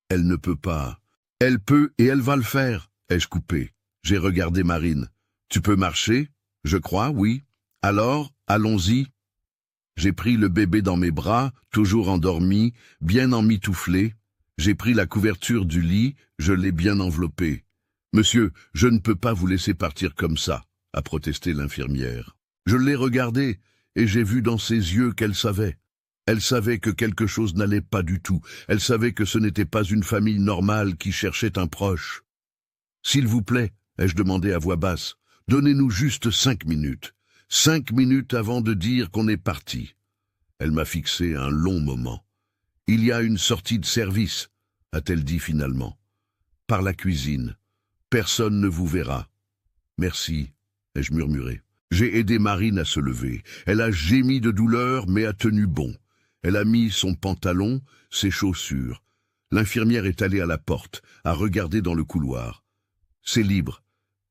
Elle ne peut pas. Elle peut et elle va le faire, ai-je coupé. J'ai regardé Marine. Tu peux marcher? Je crois, oui. Alors, allons-y. J'ai pris le bébé dans mes bras, toujours endormi, bien emmitouflé. J'ai pris la couverture du lit, je l'ai bien enveloppé. Monsieur, je ne peux pas vous laisser partir comme ça, a protesté l'infirmière. Je l'ai regardée, et j'ai vu dans ses yeux qu'elle savait. Elle savait que quelque chose n'allait pas du tout. Elle savait que ce n'était pas une famille normale qui cherchait un proche. S'il vous plaît, ai-je demandé à voix basse, donnez-nous juste 5 minutes. 5 minutes avant de dire qu'on est parti. Elle m'a fixé un long moment. Il y a une sortie de service, a-t-elle dit finalement. Par la cuisine. Personne ne vous verra. Merci, ai-je murmuré. J'ai aidé Marine à se lever. Elle a gémi de douleur, mais a tenu bon. Elle a mis son pantalon, ses chaussures. L'infirmière est allée à la porte, a regardé dans le couloir. C'est libre.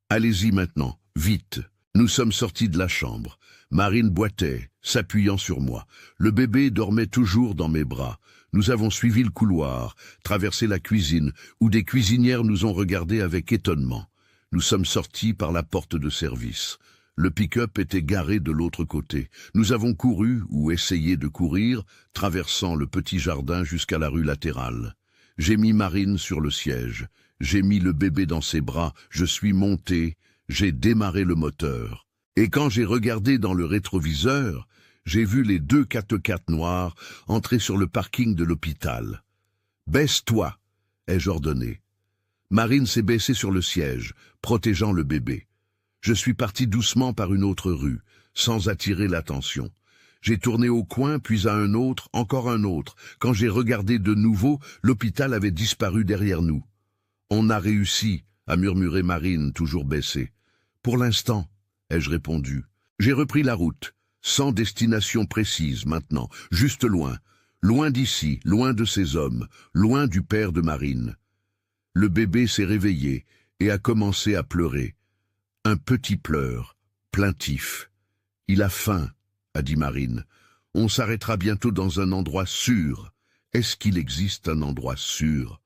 Allez-y maintenant, vite. Nous sommes sortis de la chambre. Marine boitait, s'appuyant sur moi. Le bébé dormait toujours dans mes bras. Nous avons suivi le couloir, traversé la cuisine, où des cuisinières nous ont regardés avec étonnement. Nous sommes sortis par la porte de service. Le pick-up était garé de l'autre côté. Nous avons couru, ou essayé de courir, traversant le petit jardin jusqu'à la rue latérale. J'ai mis Marine sur le siège. J'ai mis le bébé dans ses bras. Je suis monté. J'ai démarré le moteur. Et quand j'ai regardé dans le rétroviseur, j'ai vu les 2 4x4 noirs entrer sur le parking de l'hôpital. « Baisse-toi » ai-je ordonné. Marine s'est baissée sur le siège, protégeant le bébé. Je suis parti doucement par une autre rue, sans attirer l'attention. J'ai tourné au coin, puis à un autre, encore un autre. Quand j'ai regardé de nouveau, l'hôpital avait disparu derrière nous. « On a réussi » a murmuré Marine, toujours baissée. « Pour l'instant » ai-je répondu. J'ai repris la route, sans destination précise maintenant, juste loin. Loin d'ici, loin de ces hommes, loin du père de Marine. Le bébé s'est réveillé et a commencé à pleurer. Un petit pleur, plaintif. « Il a faim » a dit Marine. « On s'arrêtera bientôt dans un endroit sûr. » Est-ce qu'il existe un endroit sûr?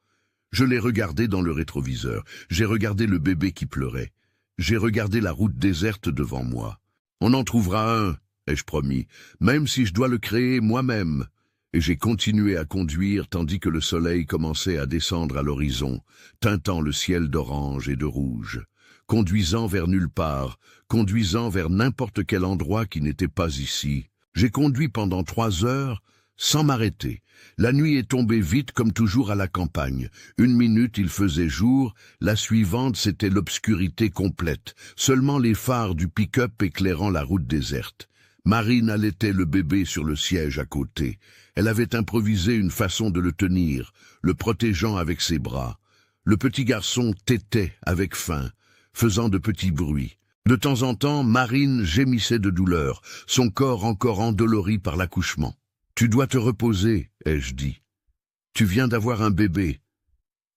Je l'ai regardé dans le rétroviseur. J'ai regardé le bébé qui pleurait. J'ai regardé la route déserte devant moi. « On en trouvera un » ai-je promis, même si je dois le créer moi-même. Et j'ai continué à conduire tandis que le soleil commençait à descendre à l'horizon, teintant le ciel d'orange et de rouge, conduisant vers nulle part, conduisant vers n'importe quel endroit qui n'était pas ici. J'ai conduit pendant 3 heures sans m'arrêter. La nuit est tombée vite comme toujours à la campagne. 1 minute il faisait jour, la suivante c'était l'obscurité complète, seulement les phares du pick-up éclairant la route déserte. Marine allaitait le bébé sur le siège à côté. Elle avait improvisé une façon de le tenir, le protégeant avec ses bras. Le petit garçon tétait avec faim, faisant de petits bruits. De temps en temps, Marine gémissait de douleur, son corps encore endolori par l'accouchement. « Tu dois te reposer » ai-je dit. « Tu viens d'avoir un bébé. »«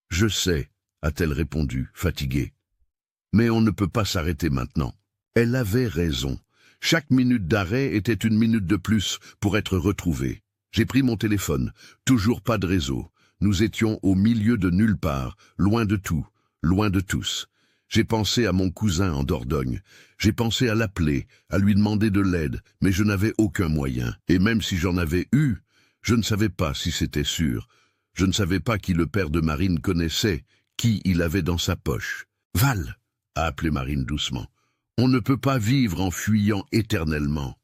Je sais » a-t-elle répondu, fatiguée. « Mais on ne peut pas s'arrêter maintenant. » Elle avait raison. Chaque minute d'arrêt était une minute de plus pour être retrouvée. J'ai pris mon téléphone. Toujours pas de réseau. Nous étions au milieu de nulle part, loin de tout, loin de tous. J'ai pensé à mon cousin en Dordogne. J'ai pensé à l'appeler, à lui demander de l'aide, mais je n'avais aucun moyen. Et même si j'en avais eu, je ne savais pas si c'était sûr. Je ne savais pas qui le père de Marine connaissait, qui il avait dans sa poche. « Val !» a appelé Marine doucement. « On ne peut pas vivre en fuyant éternellement. »«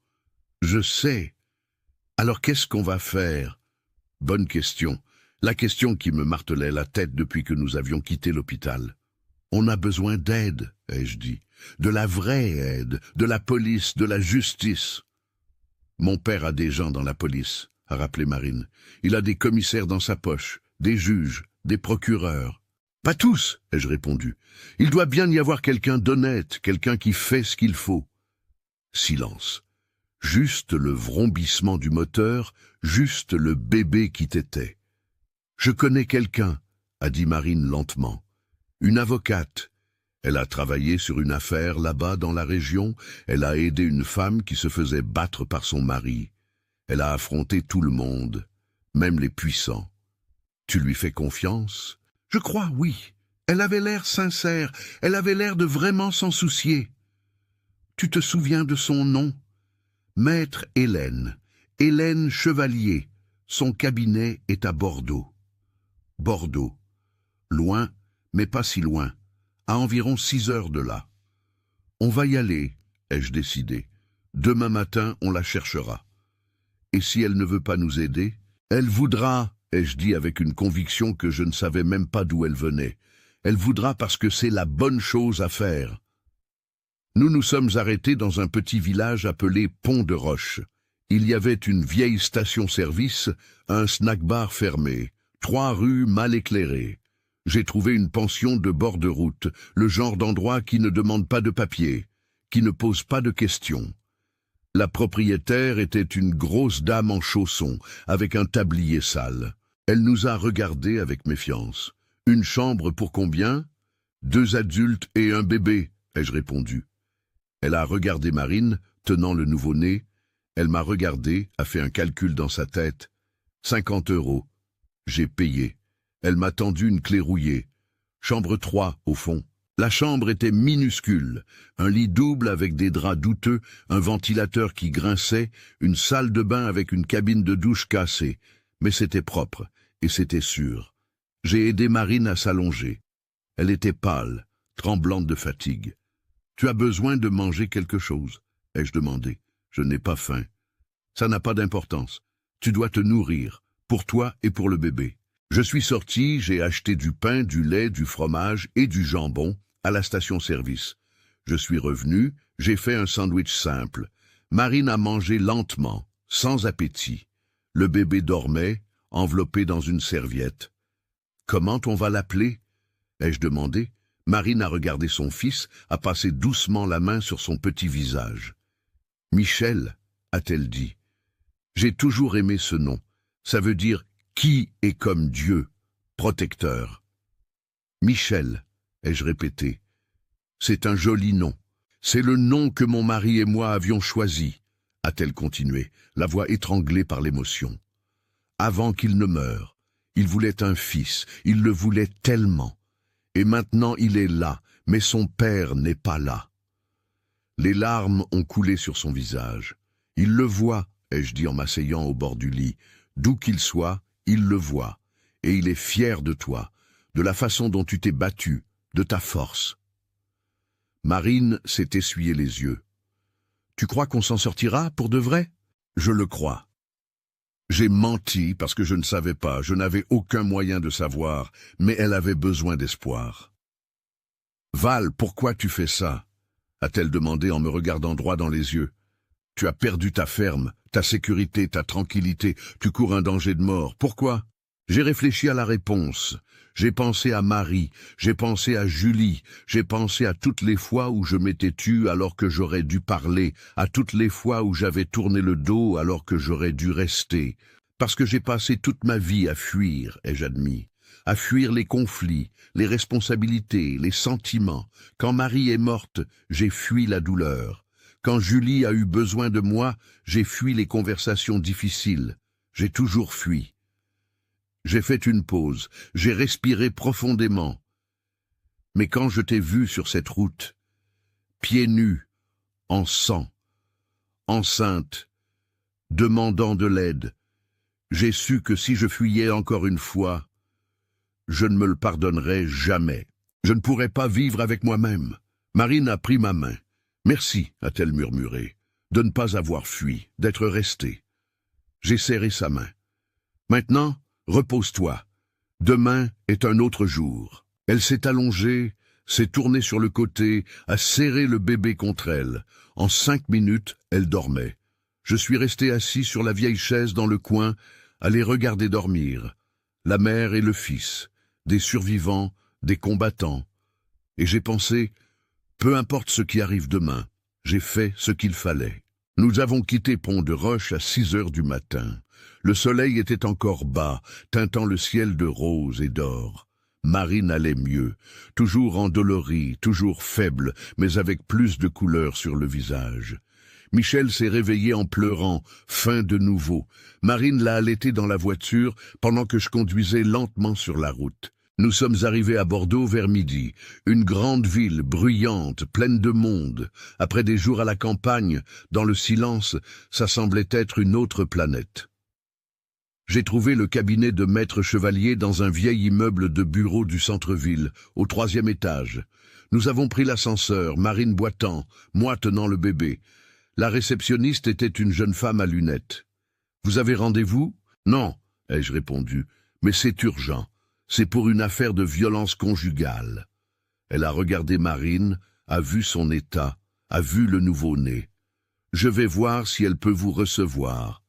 Je sais. Alors qu'est-ce qu'on va faire ?» Bonne question. La question qui me martelait la tête depuis que nous avions quitté l'hôpital. « On a besoin d'aide, » ai-je dit. « De la vraie aide, de la police, de la justice. »« Mon père a des gens dans la police, » a rappelé Marine. « Il a des commissaires dans sa poche, des juges, des procureurs. »« Pas tous, » ai-je répondu. « Il doit bien y avoir quelqu'un d'honnête, quelqu'un qui fait ce qu'il faut. » Silence. Juste le vrombissement du moteur, juste le bébé qui tétait. « Je connais quelqu'un, » a dit Marine lentement. « Une avocate. Elle a travaillé sur une affaire là-bas dans la région. Elle a aidé une femme qui se faisait battre par son mari. Elle a affronté tout le monde, même les puissants. Tu lui fais confiance ? Je crois, oui. Elle avait l'air sincère. Elle avait l'air de vraiment s'en soucier. Tu te souviens de son nom ? Maître Hélène. Hélène Chevalier. Son cabinet est à Bordeaux. Bordeaux. Loin, mais pas si loin. À environ 6 heures de là. On va y aller, ai-je décidé. Demain matin, on la cherchera. Et si elle ne veut pas nous aider, elle voudra, ai-je dit avec une conviction que je ne savais même pas d'où elle venait. Elle voudra parce que c'est la bonne chose à faire. Nous nous sommes arrêtés dans un petit village appelé Pont-de-Roche. Il y avait une vieille station-service, un snack-bar fermé, 3 rues mal éclairées. J'ai trouvé une pension de bord de route, le genre d'endroit qui ne demande pas de papier, qui ne pose pas de questions. La propriétaire était une grosse dame en chaussons, avec un tablier sale. Elle nous a regardés avec méfiance. « Une chambre pour combien ? » « 2 adultes et un bébé, ai-je répondu. Elle a regardé Marine, tenant le nouveau-né. Elle m'a regardé, a fait un calcul dans sa tête. 50 €. J'ai payé. Elle m'a tendu une clé rouillée. Chambre 3, au fond. La chambre était minuscule. Un lit double avec des draps douteux, un ventilateur qui grinçait, une salle de bain avec une cabine de douche cassée. Mais c'était propre, et c'était sûr. J'ai aidé Marine à s'allonger. Elle était pâle, tremblante de fatigue. « Tu as besoin de manger quelque chose ?» ai-je demandé. « Je n'ai pas faim. »« Ça n'a pas d'importance. Tu dois te nourrir, pour toi et pour le bébé. » Je suis sorti, j'ai acheté du pain, du lait, du fromage et du jambon à la station-service. Je suis revenu, j'ai fait un sandwich simple. Marine a mangé lentement, sans appétit. Le bébé dormait, enveloppé dans une serviette. « Comment on va l'appeler ?» ai-je demandé. Marine a regardé son fils, a passé doucement la main sur son petit visage. « Michel, a-t-elle dit. J'ai toujours aimé ce nom. Ça veut dire « qui est comme Dieu, protecteur ». Michel, ai-je répété. C'est un joli nom. C'est le nom que mon mari et moi avions choisi, a-t-elle continué, la voix étranglée par l'émotion. Avant qu'il ne meure, il voulait un fils, il le voulait tellement. Et maintenant il est là, mais son père n'est pas là. Les larmes ont coulé sur son visage. Il le voit, ai-je dit en m'asseyant au bord du lit. D'où qu'il soit, il le voit. Et il est fier de toi, de la façon dont tu t'es battu, de ta force. Marine s'est essuyé les yeux. Tu crois qu'on s'en sortira pour de vrai? Je le crois. J'ai menti parce que je ne savais pas, je n'avais aucun moyen de savoir, mais elle avait besoin d'espoir. Val, pourquoi tu fais ça? A-t-elle demandé en me regardant droit dans les yeux. Tu as perdu ta ferme, ta sécurité, ta tranquillité, tu cours un danger de mort. Pourquoi? J'ai réfléchi à la réponse. J'ai pensé à Marie, j'ai pensé à Julie, j'ai pensé à toutes les fois où je m'étais tue alors que j'aurais dû parler, à toutes les fois où j'avais tourné le dos alors que j'aurais dû rester. Parce que j'ai passé toute ma vie à fuir, ai-je admis. À fuir les conflits, les responsabilités, les sentiments. Quand Marie est morte, j'ai fui la douleur. Quand Julie a eu besoin de moi, j'ai fui les conversations difficiles. J'ai toujours fui. J'ai fait une pause, j'ai respiré profondément. Mais quand je t'ai vu sur cette route, pieds nus, en sang, enceinte, demandant de l'aide, j'ai su que si je fuyais encore une fois, je ne me le pardonnerais jamais. Je ne pourrais pas vivre avec moi-même. Marine a pris ma main. Merci, a-t-elle murmuré, de ne pas avoir fui, d'être restée. J'ai serré sa main. Maintenant, repose-toi. Demain est un autre jour. Elle s'est allongée, s'est tournée sur le côté, a serré le bébé contre elle. En 5 minutes, elle dormait. Je suis resté assis sur la vieille chaise dans le coin, à les regarder dormir. La mère et le fils, des survivants, des combattants. Et j'ai pensé, peu importe ce qui arrive demain, j'ai fait ce qu'il fallait. Nous avons quitté Pont-de-Roche à 6 heures du matin. Le soleil était encore bas, teintant le ciel de rose et d'or. Marine allait mieux, toujours endolorie, toujours faible, mais avec plus de couleur sur le visage. Michel s'est réveillé en pleurant, faim de nouveau. Marine l'a allaité dans la voiture pendant que je conduisais lentement sur la route. Nous sommes arrivés à Bordeaux vers midi, une grande ville bruyante, pleine de monde. Après des jours à la campagne, dans le silence, ça semblait être une autre planète. J'ai trouvé le cabinet de maître Chevalier dans un vieil immeuble de bureaux du centre-ville, au 3e étage. Nous avons pris l'ascenseur, Marine boitant, moi tenant le bébé. La réceptionniste était une jeune femme à lunettes. « Vous avez rendez-vous » ?« Non, ai-je répondu, mais c'est urgent. C'est pour une affaire de violence conjugale. » Elle a regardé Marine, a vu son état, a vu le nouveau-né. Je vais voir si elle peut vous recevoir.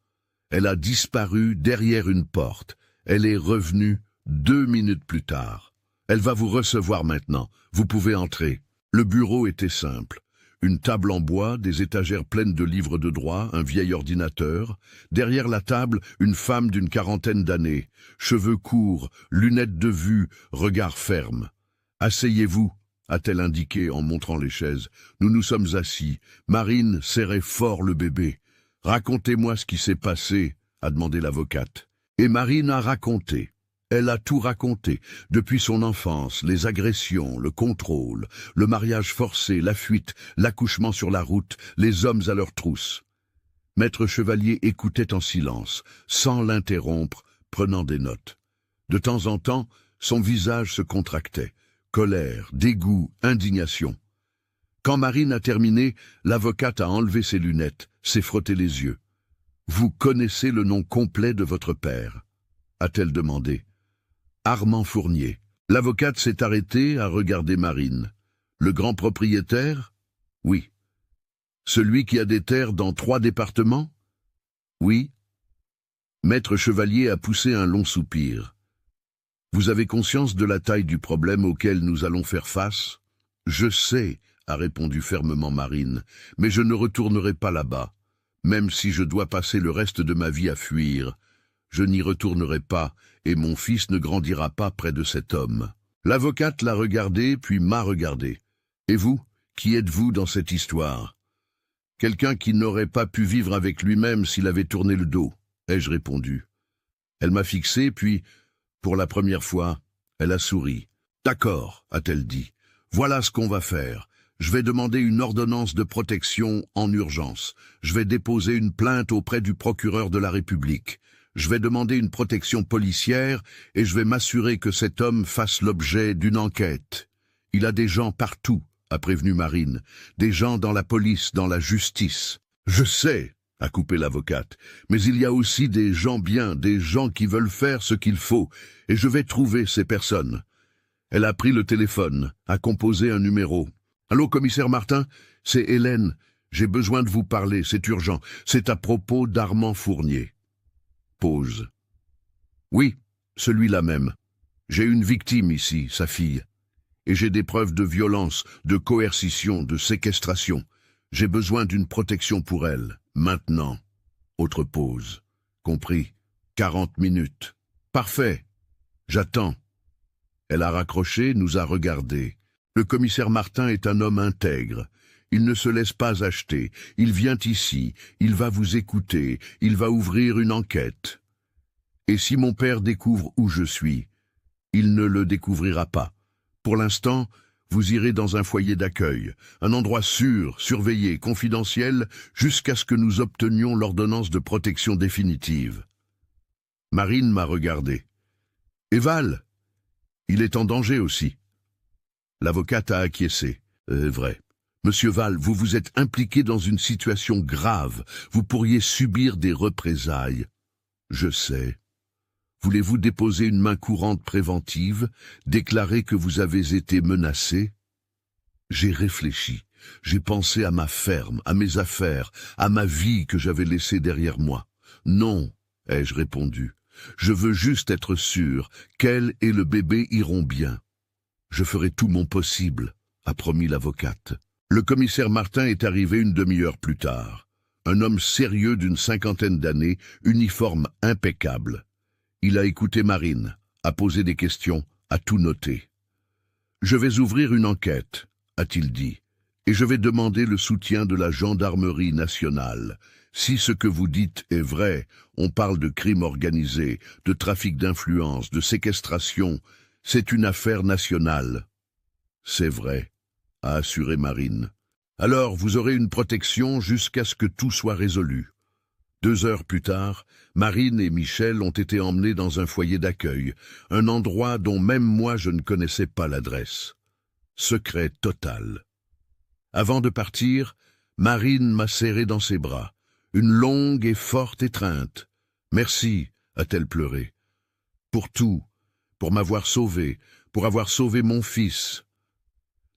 Elle a disparu derrière une porte. Elle est revenue 2 minutes plus tard. Elle va vous recevoir maintenant. Vous pouvez entrer. Le bureau était simple. Une table en bois, des étagères pleines de livres de droit, un vieil ordinateur. Derrière la table, une femme d'une 40aine d'années. Cheveux courts, lunettes de vue, regard ferme. « Asseyez-vous », a-t-elle indiqué en montrant les chaises. Nous nous sommes assis. Marine serrait fort le bébé. « Racontez-moi ce qui s'est passé », a demandé l'avocate. Et Marine a raconté. Elle a tout raconté, depuis son enfance, les agressions, le contrôle, le mariage forcé, la fuite, l'accouchement sur la route, les hommes à leur trousse. Maître Chevalier écoutait en silence, sans l'interrompre, prenant des notes. De temps en temps, son visage se contractait. Colère, dégoût, indignation. Quand Marine a terminé, l'avocate a enlevé ses lunettes, s'est frotté les yeux. « Vous connaissez le nom complet de votre père ?» a-t-elle demandé. Armand Fournier. L'avocate s'est arrêtée à regarder Marine. Le grand propriétaire? Oui. Celui qui a des terres dans 3 départements? Oui. Maître Chevalier a poussé un long soupir. Vous avez conscience de la taille du problème auquel nous allons faire face? Je sais, a répondu fermement Marine, mais je ne retournerai pas là-bas. Même si je dois passer le reste de ma vie à fuir, je n'y retournerai pas, et mon fils ne grandira pas près de cet homme. L'avocate l'a regardé, puis m'a regardé. Et vous, qui êtes-vous dans cette histoire? Quelqu'un qui n'aurait pas pu vivre avec lui-même s'il avait tourné le dos, ai-je répondu. Elle m'a fixé, puis, pour la première fois, elle a souri. D'accord, a-t-elle dit. Voilà ce qu'on va faire. Je vais demander une ordonnance de protection en urgence. Je vais déposer une plainte auprès du procureur de la République. Je vais demander une protection policière et je vais m'assurer que cet homme fasse l'objet d'une enquête. Il a des gens partout, a prévenu Marine. Des gens dans la police, dans la justice. Je sais, a coupé l'avocate, mais il y a aussi des gens bien, des gens qui veulent faire ce qu'il faut, et je vais trouver ces personnes. Elle a pris le téléphone, a composé un numéro. Allô, commissaire Martin, c'est Hélène. J'ai besoin de vous parler, c'est urgent. C'est à propos d'Armand Fournier. Pause. Oui, celui-là même. J'ai une victime ici, sa fille. Et j'ai des preuves de violence, de coercition, de séquestration. J'ai besoin d'une protection pour elle, maintenant. Autre pause. Compris. 40 minutes. Parfait. J'attends. Elle a raccroché, nous a regardés. Le commissaire Martin est un homme intègre. Il ne se laisse pas acheter. Il vient ici. Il va vous écouter. Il va ouvrir une enquête. Et si mon père découvre où je suis, il ne le découvrira pas. Pour l'instant, vous irez dans un foyer d'accueil, un endroit sûr, surveillé, confidentiel, jusqu'à ce que nous obtenions l'ordonnance de protection définitive. Marine m'a regardé. Et Val? Il est en danger aussi. L'avocate a acquiescé. Vrai. Monsieur Val, vous vous êtes impliqué dans une situation grave. Vous pourriez subir des représailles. Je sais. Voulez-vous déposer une main courante préventive, déclarer que vous avez été menacé? J'ai réfléchi. J'ai pensé à ma ferme, à mes affaires, à ma vie que j'avais laissée derrière moi. Non, ai-je répondu. Je veux juste être sûr qu'elle et le bébé iront bien. Je ferai tout mon possible, a promis l'avocate. Le commissaire Martin est arrivé une demi-heure plus tard. Un homme sérieux d'une 50aine d'années, uniforme impeccable. Il a écouté Marine, a posé des questions, a tout noté. « Je vais ouvrir une enquête », a-t-il dit, « et je vais demander le soutien de la gendarmerie nationale. Si ce que vous dites est vrai, on parle de crime organisé, de trafic d'influence, de séquestration. C'est une affaire nationale. » « C'est vrai », a assuré Marine. « Alors vous aurez une protection jusqu'à ce que tout soit résolu. » 2 heures plus tard, Marine et Michel ont été emmenés dans un foyer d'accueil, un endroit dont même moi je ne connaissais pas l'adresse. Secret total. Avant de partir, Marine m'a serré dans ses bras, une longue et forte étreinte. « Merci », a-t-elle pleuré. « Pour tout, pour m'avoir sauvé, pour avoir sauvé mon fils. »«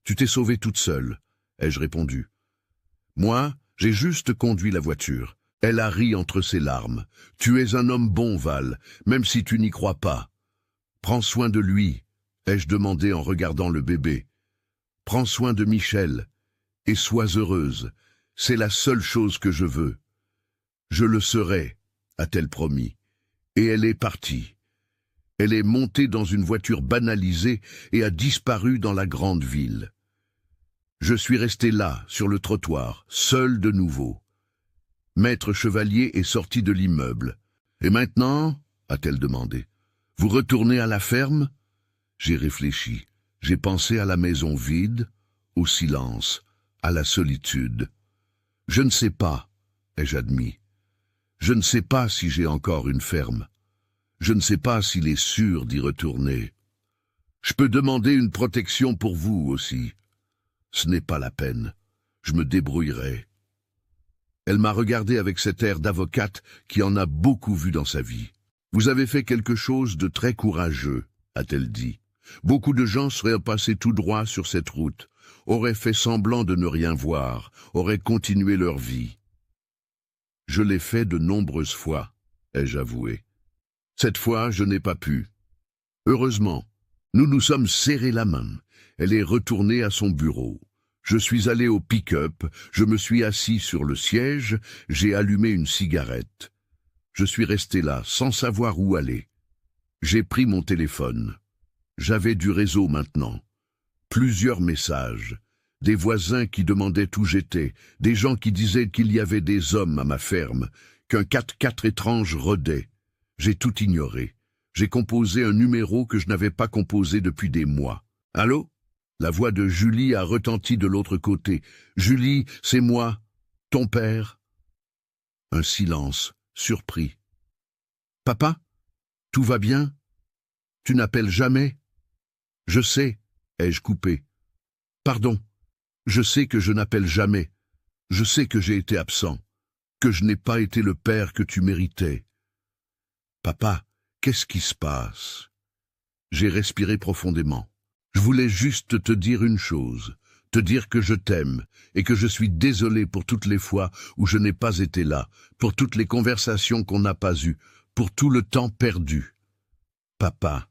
Tu t'es sauvée toute seule », ai-je répondu. Moi, j'ai juste conduit la voiture. Elle a ri entre ses larmes. Tu es un homme bon, Val, même si tu n'y crois pas. Prends soin de lui, ai-je demandé en regardant le bébé. Prends soin de Michel, et sois heureuse. C'est la seule chose que je veux. Je le serai, a-t-elle promis. Et elle est partie. Elle est montée dans une voiture banalisée et a disparu dans la grande ville. Je suis resté là, sur le trottoir, seul de nouveau. Maître Chevalier est sorti de l'immeuble. « Et maintenant ?» a-t-elle demandé. « Vous retournez à la ferme ?» J'ai réfléchi. J'ai pensé à la maison vide, au silence, à la solitude. « Je ne sais pas, ai-je admis. Je ne sais pas si j'ai encore une ferme. Je ne sais pas s'il est sûr d'y retourner. Je peux demander une protection pour vous aussi. Ce n'est pas la peine. Je me débrouillerai. » Elle m'a regardé avec cet air d'avocate qui en a beaucoup vu dans sa vie. « Vous avez fait quelque chose de très courageux, a-t-elle dit. Beaucoup de gens seraient passés tout droit sur cette route, auraient fait semblant de ne rien voir, auraient continué leur vie. Je l'ai fait de nombreuses fois, ai-je avoué. Cette fois, je n'ai pas pu. Heureusement, nous nous sommes serrés la main. Elle est retournée à son bureau. Je suis allé au pick-up, je me suis assis sur le siège, j'ai allumé une cigarette. Je suis resté là, sans savoir où aller. J'ai pris mon téléphone. J'avais du réseau maintenant. Plusieurs messages. Des voisins qui demandaient où j'étais, des gens qui disaient qu'il y avait des hommes à ma ferme, qu'un 4x4 étrange rôdait. J'ai tout ignoré. J'ai composé un numéro que je n'avais pas composé depuis des mois. « Allô ?» La voix de Julie a retenti de l'autre côté. « Julie, c'est moi, ton père. » Un silence, surpris. « Papa, tout va bien? Tu n'appelles jamais? »« Je sais, ai-je coupé. Pardon, je sais que je n'appelle jamais. Je sais que j'ai été absent, que je n'ai pas été le père que tu méritais. Papa, qu'est-ce qui se passe? » J'ai respiré profondément. Je voulais juste te dire une chose, te dire que je t'aime et que je suis désolé pour toutes les fois où je n'ai pas été là, pour toutes les conversations qu'on n'a pas eues, pour tout le temps perdu. Papa,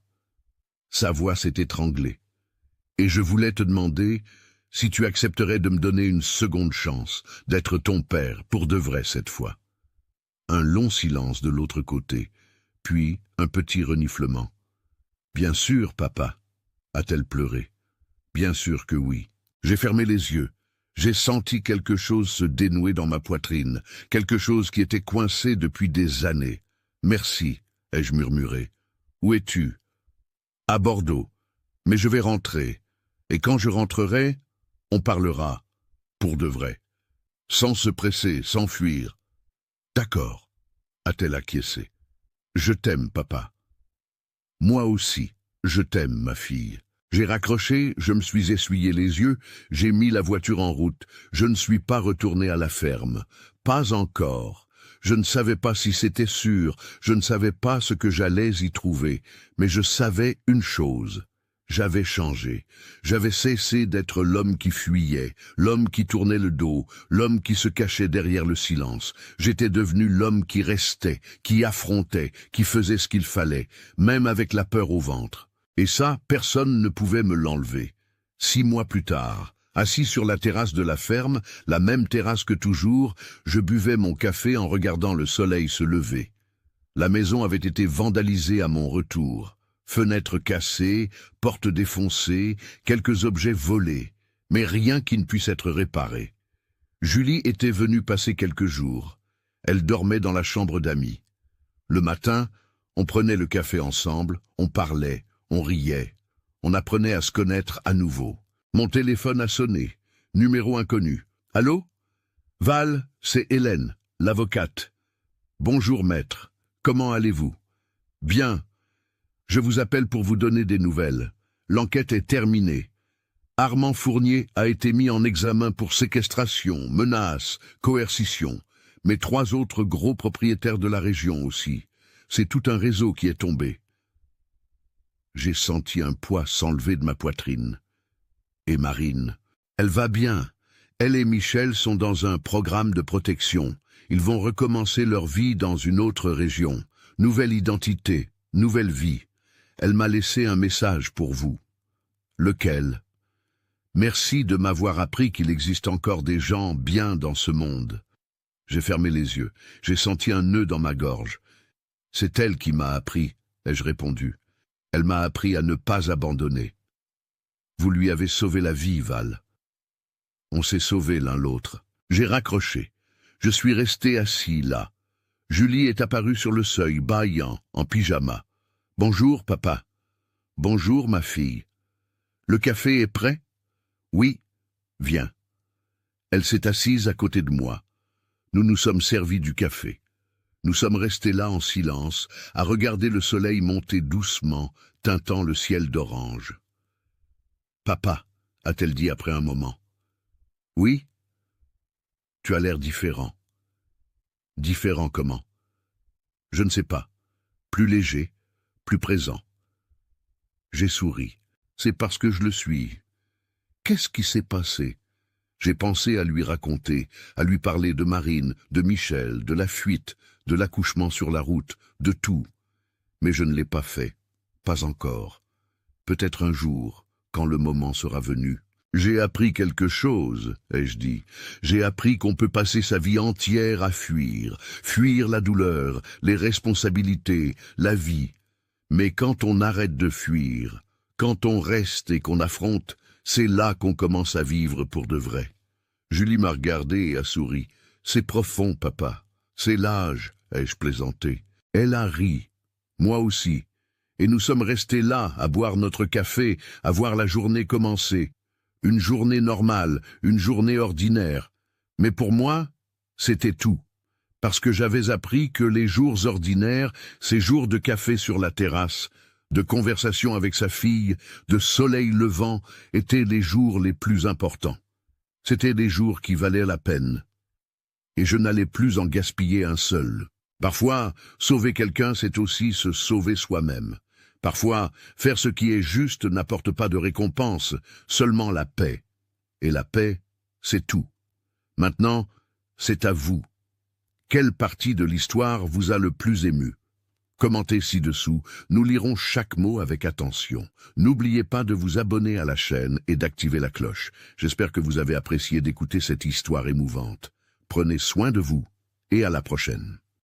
sa voix s'est étranglée. Et je voulais te demander si tu accepterais de me donner une seconde chance, d'être ton père, pour de vrai cette fois. Un long silence de l'autre côté, puis un petit reniflement. « Bien sûr, papa », a-t-elle pleuré. « Bien sûr que oui. » J'ai fermé les yeux. J'ai senti quelque chose se dénouer dans ma poitrine, quelque chose qui était coincé depuis des années. « Merci », ai-je murmuré. « Où es-tu ?»« À Bordeaux. Mais je vais rentrer. Et quand je rentrerai, on parlera. Pour de vrai. Sans se presser, sans fuir. »« D'accord, » a-t-elle acquiescé. « Je t'aime, papa. »« Moi aussi, je t'aime, ma fille. » J'ai raccroché, je me suis essuyé les yeux, j'ai mis la voiture en route. Je ne suis pas retourné à la ferme. Pas encore. Je ne savais pas si c'était sûr, je ne savais pas ce que j'allais y trouver. Mais je savais une chose. J'avais changé. J'avais cessé d'être l'homme qui fuyait, l'homme qui tournait le dos, l'homme qui se cachait derrière le silence. J'étais devenu l'homme qui restait, qui affrontait, qui faisait ce qu'il fallait, même avec la peur au ventre. Et ça, personne ne pouvait me l'enlever. 6 mois plus tard, assis sur la terrasse de la ferme, la même terrasse que toujours, je buvais mon café en regardant le soleil se lever. La maison avait été vandalisée à mon retour. Fenêtres cassées, portes défoncées, quelques objets volés, mais rien qui ne puisse être réparé. Julie était venue passer quelques jours. Elle dormait dans la chambre d'amis. Le matin, on prenait le café ensemble, on parlait, on riait. On apprenait à se connaître à nouveau. Mon téléphone a sonné. Numéro inconnu. « Allô ? Val, c'est Hélène, l'avocate. Bonjour, maître. Comment allez-vous ? Bien. Je vous appelle pour vous donner des nouvelles. L'enquête est terminée. Armand Fournier a été mis en examen pour séquestration, menace, coercition. Mais 3 autres gros propriétaires de la région aussi. C'est tout un réseau qui est tombé. » J'ai senti un poids s'enlever de ma poitrine. Et Marine, elle va bien. Elle et Michel sont dans un programme de protection. Ils vont recommencer leur vie dans une autre région. Nouvelle identité, nouvelle vie. Elle m'a laissé un message pour vous. Lequel? Merci de m'avoir appris qu'il existe encore des gens bien dans ce monde. J'ai fermé les yeux. J'ai senti un nœud dans ma gorge. C'est elle qui m'a appris, ai-je répondu. Elle m'a appris à ne pas abandonner. Vous lui avez sauvé la vie, Val. On s'est sauvés l'un l'autre. J'ai raccroché. Je suis resté assis là. Julie est apparue sur le seuil, bâillant, en pyjama. « Bonjour, papa. »« Bonjour, ma fille. »« Le café est prêt ?»« Oui. Viens. » Elle s'est assise à côté de moi. Nous nous sommes servis du café. Nous sommes restés là en silence, à regarder le soleil monter doucement, teintant le ciel d'orange. « Papa, » a-t-elle dit après un moment. « Oui. Tu as l'air différent. » « Différent comment? » « Je ne sais pas. Plus léger, plus présent. » J'ai souri. C'est parce que je le suis. Qu'est-ce qui s'est passé? J'ai pensé à lui raconter, à lui parler de Marine, de Michel, de la fuite, de l'accouchement sur la route, de tout. Mais je ne l'ai pas fait. Pas encore. Peut-être un jour, quand le moment sera venu. J'ai appris quelque chose, ai-je dit. J'ai appris qu'on peut passer sa vie entière à fuir. Fuir la douleur, les responsabilités, la vie. Mais quand on arrête de fuir, quand on reste et qu'on affronte, c'est là qu'on commence à vivre pour de vrai. Julie m'a regardé et a souri. C'est profond, papa. C'est l'âge, ai-je plaisanté. Elle a ri. Moi aussi. Et nous sommes restés là, à boire notre café, à voir la journée commencer. Une journée normale, une journée ordinaire. Mais pour moi, c'était tout. Parce que j'avais appris que les jours ordinaires, ces jours de café sur la terrasse, de conversation avec sa fille, de soleil levant, étaient les jours les plus importants. C'étaient des jours qui valaient la peine. Et je n'allais plus en gaspiller un seul. Parfois, sauver quelqu'un, c'est aussi se sauver soi-même. Parfois, faire ce qui est juste n'apporte pas de récompense, seulement la paix. Et la paix, c'est tout. Maintenant, c'est à vous. Quelle partie de l'histoire vous a le plus ému? Commentez ci-dessous, nous lirons chaque mot avec attention. N'oubliez pas de vous abonner à la chaîne et d'activer la cloche. J'espère que vous avez apprécié d'écouter cette histoire émouvante. Prenez soin de vous et à la prochaine.